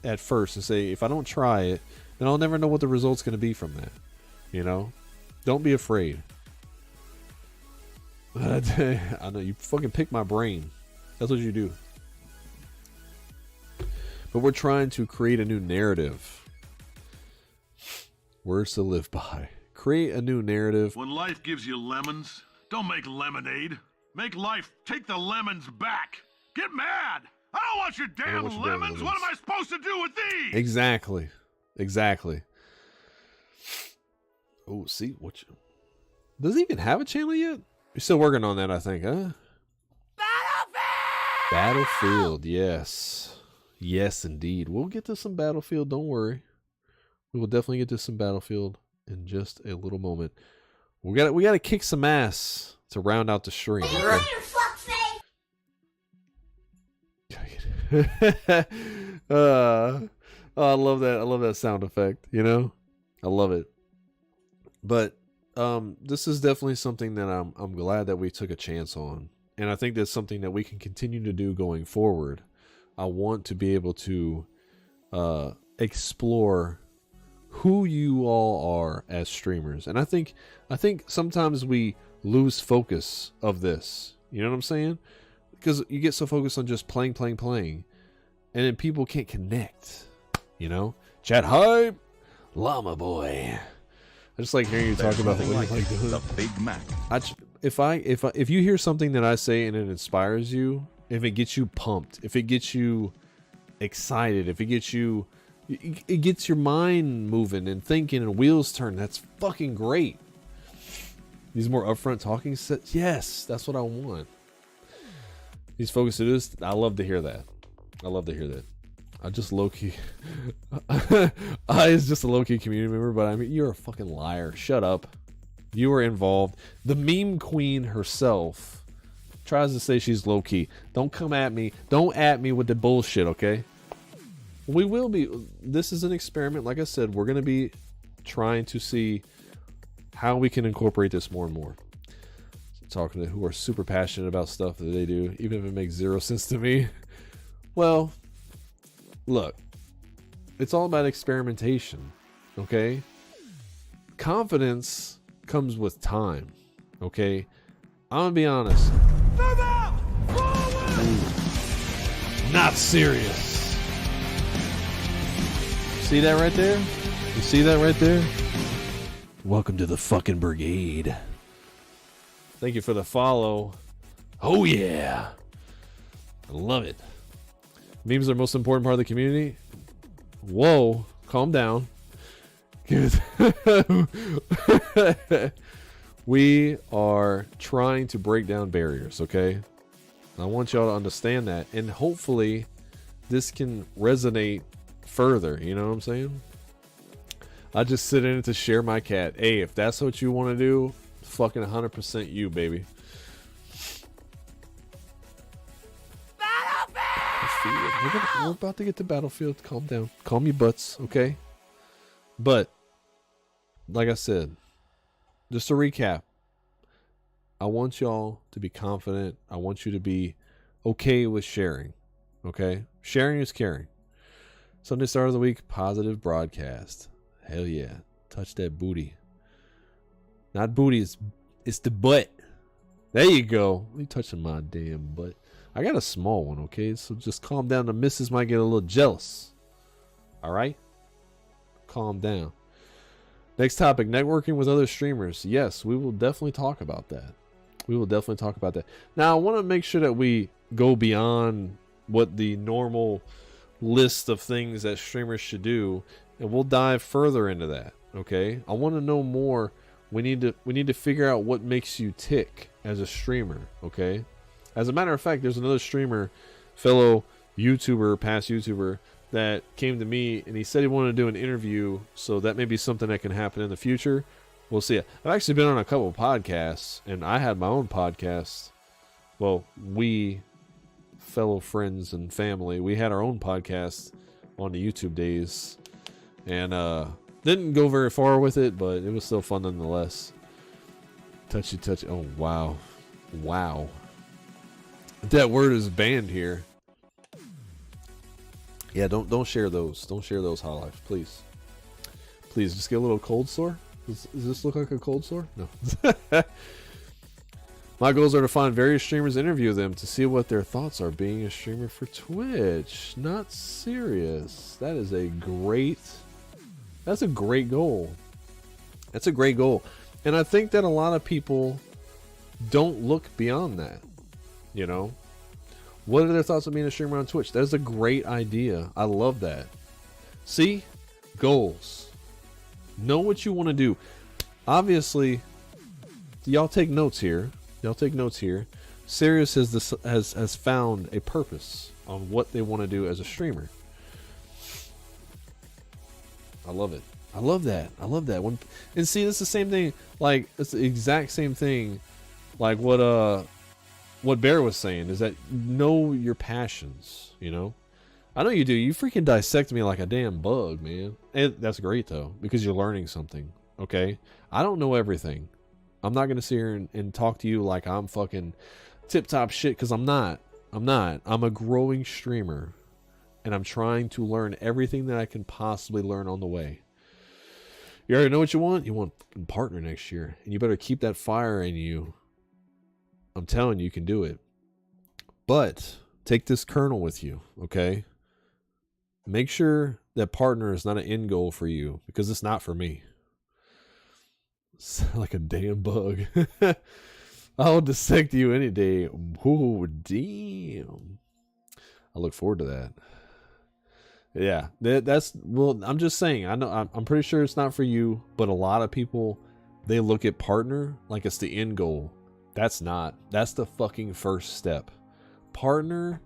at first and say, if I don't try it, then I'll never know what the result's going to be from that. You know? Don't be afraid. I know you fucking pick my brain. That's what you do. But we're trying to create a new narrative. Words to live by. Create a new narrative. When life gives you lemons, don't make lemonade. Make life take the lemons back. Get mad. I don't want your damn lemons. What am I supposed to do with these? Exactly. Exactly. Oh, see what you... Does he even have a channel yet? You're still working on that, I think, huh? Battlefield! Battlefield, yes. Yes, indeed. We'll get to some Battlefield, don't worry. We will definitely get to some Battlefield in just a little moment. We got to kick some ass to round out the stream. Okay? Oh, I love that. I love that sound effect, you know? I love it. But this is definitely something that I'm glad that we took a chance on. And I think that's something that we can continue to do going forward. I want to be able to explore who you all are as streamers. And I think sometimes we lose focus of this. You know what I'm saying? Because you get so focused on just playing. And then people can't connect. You know? Chat hype! Llama boy. I just like hearing you talk about what you like doing. The Big Mac. If you hear something that I say and it inspires you, if it gets you pumped, if it gets you excited, if it gets you, it gets your mind moving and thinking and wheels turning, that's fucking great. These more upfront talking sets, yes, that's what I want. These focus to this, I love to hear that. I love to hear that. I just low-key I is just a low-key community member, but I mean, you're a fucking liar. Shut up. You were involved. The meme queen herself tries to say she's low-key. Don't come at me. Don't at me with the bullshit, okay? We will be. This is an experiment. Like I said, we're going to be trying to see how we can incorporate this more and more. Talking to who are super passionate about stuff that they do, even if it makes zero sense to me. Well, look, it's all about experimentation, okay? Confidence comes with time, okay? I'm gonna be honest. not serious. See that right there? You see that right there? Welcome to the fucking brigade. Thank you for the follow. Oh yeah. I love it. Memes are the most important part of the community. Whoa, calm down. We are trying to break down barriers, okay? I want y'all to understand that, and hopefully this can resonate further, you know what I'm saying? I just sit in it to share my cat. Hey, if that's what you want to do, fucking 100% you, baby. We're about to get to Battlefield. Calm down. Calm your butts, okay? But, like I said, just to recap, I want y'all to be confident. I want you to be okay with sharing, okay? Sharing is caring. Sunday start of the week, positive broadcast. Hell yeah. Touch that booty. Not booty, it's the butt. There you go. You touching my damn butt. I got a small one, okay? So just calm down. The missus might get a little jealous. Alright? Calm down. Next topic, networking with other streamers. Yes, we will definitely talk about that. We will definitely talk about that. Now, I want to make sure that we go beyond what the normal list of things that streamers should do, and we'll dive further into that, okay? I want to know more. We need to figure out what makes you tick as a streamer, okay? As a matter of fact, there's another streamer, fellow YouTuber, past YouTuber, that came to me and he said he wanted to do an interview, so that may be something that can happen in the future. We'll see. I've actually been on a couple of podcasts, and I had my own podcast. Well, we, fellow friends and family, we had our own podcast on the YouTube days, and didn't go very far with it, but it was still fun nonetheless. Touchy. Oh, wow. That word is banned here. Yeah, don't share those. Don't share those high lives, please. Please, just get a little cold sore. Does this look like a cold sore? No. My goals are to find various streamers, interview them to see what their thoughts are being a streamer for Twitch. Not serious. That's a great goal. That's a great goal. And I think that a lot of people don't look beyond that. You know? What are their thoughts on being a streamer on Twitch? That's a great idea. I love that. See? Goals. Know what you want to do. Obviously, y'all take notes here. Sirius has found a purpose on what they want to do as a streamer. I love it. I love that. And see, it's the same thing. Like, it's the exact same thing. Like what Bear was saying is that know your passions. You know, I know you do. You freaking dissect me like a damn bug, man. And that's great though, because you're learning something. Okay, I don't know everything. I'm not gonna sit here and talk to you like I'm fucking tip top shit, because I'm not. I'm a growing streamer, and I'm trying to learn everything that I can possibly learn on the way. You already know what you want? You want a partner next year, and you better keep that fire in you. I'm telling you, you can do it. But take this kernel with you, okay? Make sure that partner is not an end goal for you, because it's not for me. It's like a damn bug. I'll dissect you any day. Oh, damn. I look forward to that. Yeah, that's, well, I'm just saying, I know, I'm pretty sure it's not for you, but a lot of people, they look at partner like it's the end goal. That's not. That's the fucking first step. Partner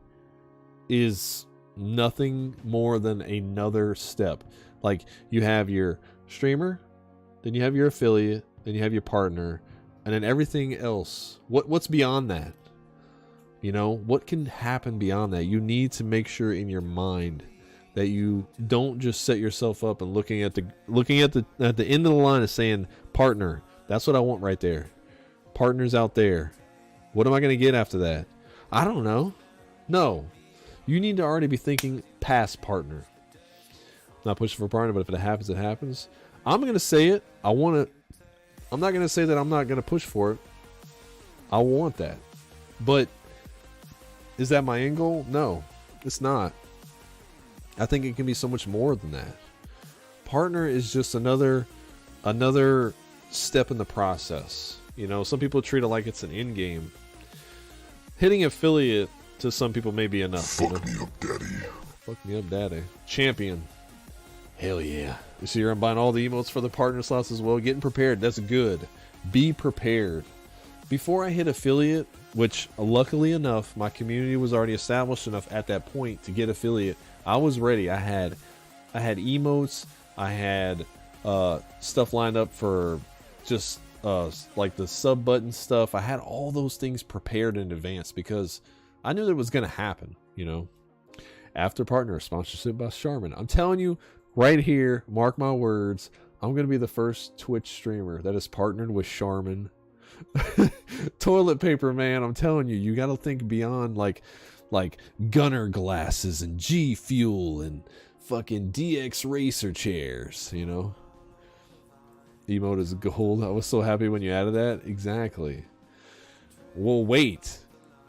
is nothing more than another step. Like, you have your streamer, then you have your affiliate, then you have your partner, and then everything else. What's beyond that? You know, what can happen beyond that? You need to make sure in your mind that you don't just set yourself up and looking at the end of the line and saying partner. That's what I want right there. Partners out there. What am I going to get after that? I don't know. No. You need to already be thinking past partner. Not pushing for partner, but if it happens, it happens. I'm going to say it. I'm not going to say that I'm not going to push for it. I want that. But is that my end goal? No. It's not. I think it can be so much more than that. Partner is just another step in the process. You know, some people treat it like it's an end game. Hitting affiliate to some people may be enough. Fuck me up, daddy. Fuck me up, daddy. Champion. Hell yeah. You see here, I'm buying all the emotes for the partner slots as well. Getting prepared. That's good. Be prepared. Before I hit affiliate, which luckily enough, my community was already established enough at that point to get affiliate. I was ready. I had emotes. I had stuff lined up for just like the sub button stuff. I had all those things prepared in advance because I knew that it was going to happen, you know. After partner sponsorship by Charmin. I'm telling you right here, mark my words, I'm going to be the first Twitch streamer that is partnered with Charmin. Toilet paper, man. I'm telling you, you got to think beyond like gunner glasses and G Fuel and fucking DX racer chairs, you know. Emote is gold. I was so happy when you added that. Exactly. Well, wait.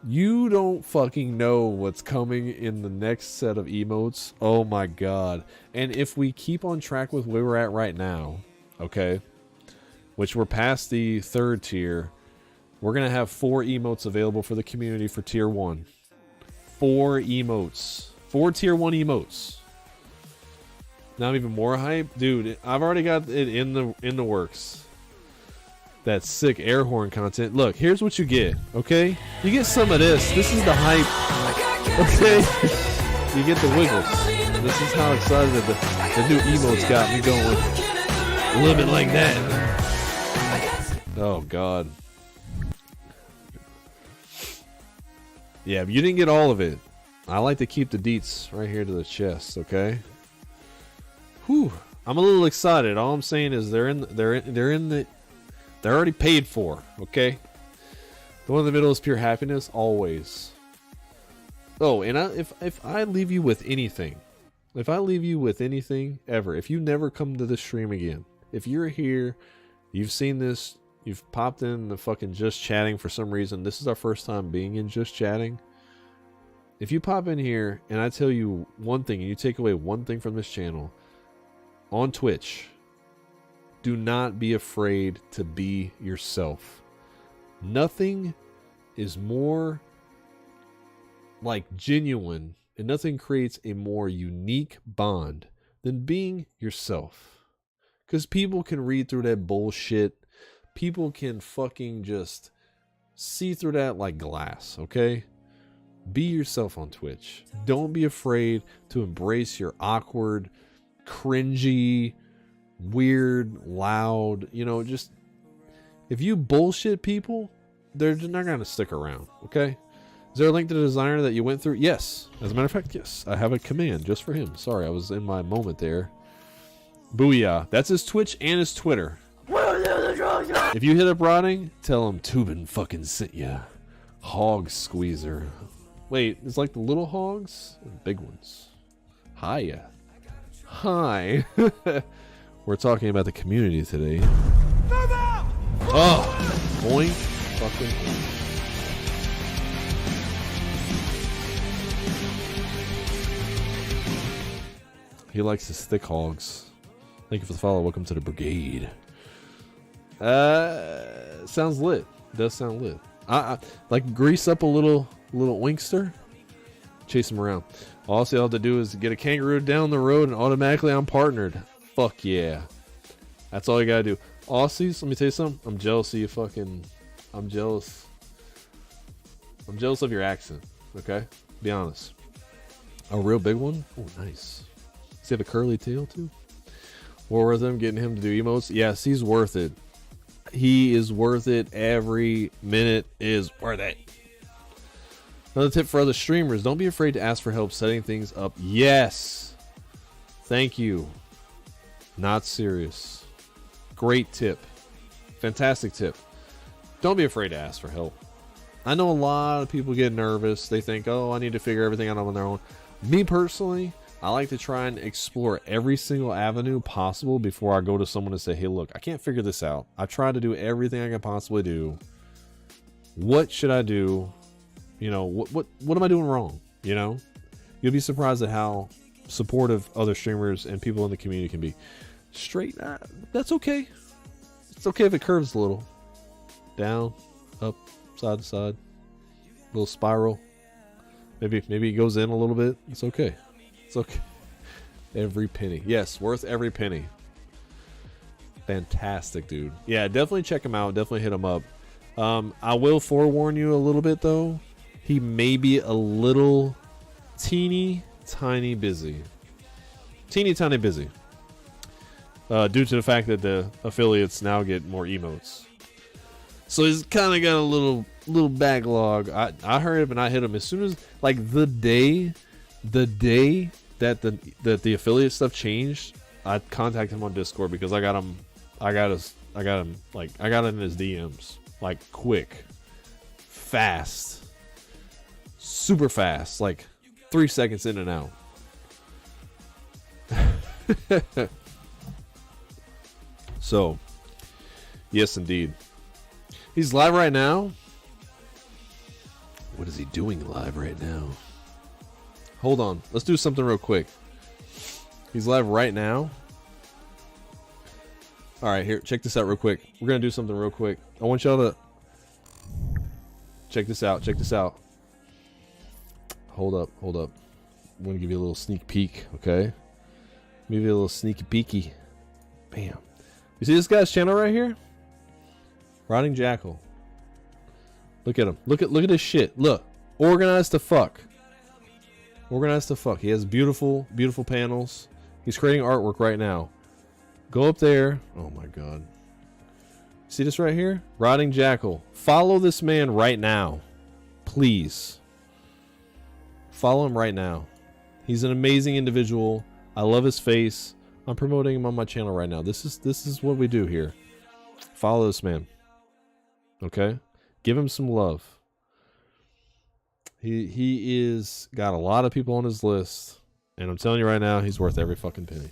You don't fucking know what's coming in the next set of emotes. Oh my god. And if we keep on track with where we're at right now, okay, which we're past the 3rd tier, we're going to have 4 emotes available for the community for tier 1. 4 emotes. 4 tier 1 emotes. Now I'm even more hype. Dude, I've already got it in the works. That sick air horn content. Look, here's what you get, okay? You get some of this. This is the hype, okay? You get the wiggles. This is how excited the new emotes got me going. Living like that. Oh, God. Yeah, but you didn't get all of it. I like to keep the deets right here to the chest, okay? Whew. I'm a little excited. All I'm saying is they're already paid for, okay? The one in the middle is pure happiness, always. Oh, and if I leave you with anything, ever, if you never come to this stream again, if you're here, you've seen this, you've popped in the fucking Just Chatting for some reason, this is our first time being in Just Chatting. If you pop in here and I tell you one thing and you take away one thing from this channel, on Twitch, do not be afraid to be yourself. Nothing is more like genuine, and nothing creates a more unique bond than being yourself. Because people can read through that bullshit. People can fucking just see through that like glass, okay? Be yourself on Twitch. Don't be afraid to embrace your awkward, cringy, weird, loud, you know, just if you bullshit people, they're not going to stick around, okay? Is there a link to the designer that you went through? Yes. As a matter of fact, yes. I have a command just for him. Sorry, I was in my moment there. Booyah. That's his Twitch and his Twitter. If you hit up Rotting, tell him Tubin fucking sent ya. Hog squeezer. Wait, it's like the little hogs? Or the big ones. Hiya. Hi. We're talking about the community today. Oh, boing. Fucking boing. He likes his thick hogs. Thank you for the follow. Welcome to the brigade. Sounds lit. Does sound lit. I like grease up a little winkster. Chase him around. All I have to do is get a kangaroo down the road and automatically I'm partnered. Fuck yeah. That's all you gotta do. Aussies, let me tell you something. I'm jealous of you fucking... I'm jealous. I'm jealous of your accent. Okay? Be honest. A real big one? Oh, nice. Does he have a curly tail too? What worth him getting him to do emotes? Yes, he's worth it. He is worth it. Every minute is worth it. Another tip for other streamers. Don't be afraid to ask for help setting things up. Yes. Thank you. Not serious. Great tip. Fantastic tip. Don't be afraid to ask for help. I know a lot of people get nervous. They think, oh, I need to figure everything out on their own. Me personally, I like to try and explore every single avenue possible before I go to someone and say, hey, look, I can't figure this out. I tried to do everything I can possibly do. What should I do? You know, what am I doing wrong? You know, You'll be surprised at how supportive other streamers and people in the community can be. Straight, that's okay. It's okay if it curves a little. Down, up, side to side. Little spiral. Maybe it goes in a little bit. It's okay. It's okay. Every penny. Yes, worth every penny. Fantastic, dude. Yeah, definitely check him out. Definitely hit him up. I will forewarn you a little bit, though. He may be a little teeny tiny busy. Teeny tiny busy. Due to the fact that the affiliates now get more emotes. So he's kind of got a little backlog. I heard him and I hit him as soon as, like, the day that the affiliate stuff changed. I contacted him on Discord because I got him in his DMs, like, quick, fast, super fast, like 3 seconds in and out. So, yes, indeed. He's live right now. What is he doing live right now? Hold on. Let's do something real quick. He's live right now. All right, here. Check this out real quick. We're going to do something real quick. I want y'all to check this out. Check this out. Hold up. Hold up. I'm going to give you a little sneak peek, okay? Maybe a little sneaky peeky. Bam. You see this guy's channel right here? Rotting Jackal. Look at him. Look at his shit. Look. Organized to fuck. Organized to fuck. He has beautiful, beautiful panels. He's creating artwork right now. Go up there. Oh my god. See this right here? Rotting Jackal. Follow this man right now. Please. Follow him right now. He's an amazing individual. I love his face. I'm promoting him on my channel right now. This is what we do here. Follow this man. Okay? Give him some love. He is got a lot of people on his list, and I'm telling you right now, he's worth every fucking penny.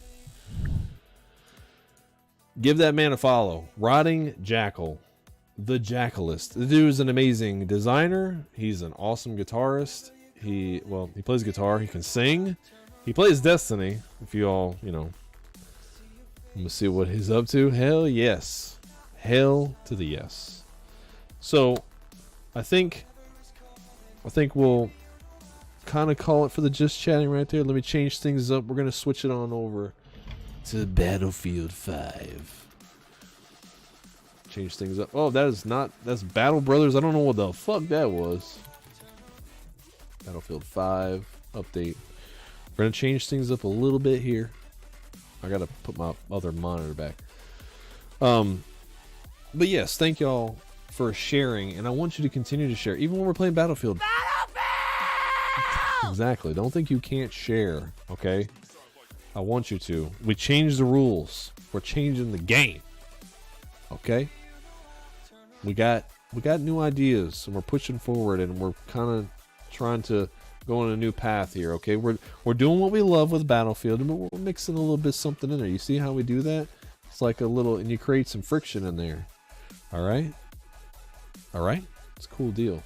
Give that man a follow. Rotting Jackal. The Jackalist. The dude is an amazing designer. He's an awesome guitarist. He plays guitar. He can sing. He plays Destiny. If you all, I'm gonna see what he's up to. Hell yes. Hell to the yes. So, I think we'll kind of call it for the just chatting right there. Let me change things up. We're gonna switch it on over to Battlefield 5. Change things up. Oh, that's Battle Brothers. I don't know what the fuck that was. Battlefield 5 update. We're gonna change things up a little bit here. I gotta put my other monitor back. But yes, thank y'all for sharing, and I want you to continue to share, even when we're playing Battlefield. Exactly. Don't think you can't share, okay? I want you to. We changed the rules. We're changing the game. Okay? We got new ideas, and we're pushing forward, and we're kind of trying to go on a new path here, okay? We're doing what we love with Battlefield, but we're mixing a little bit something in there. You see how we do that? It's like a little, and you create some friction in there. All right? All right? It's a cool deal.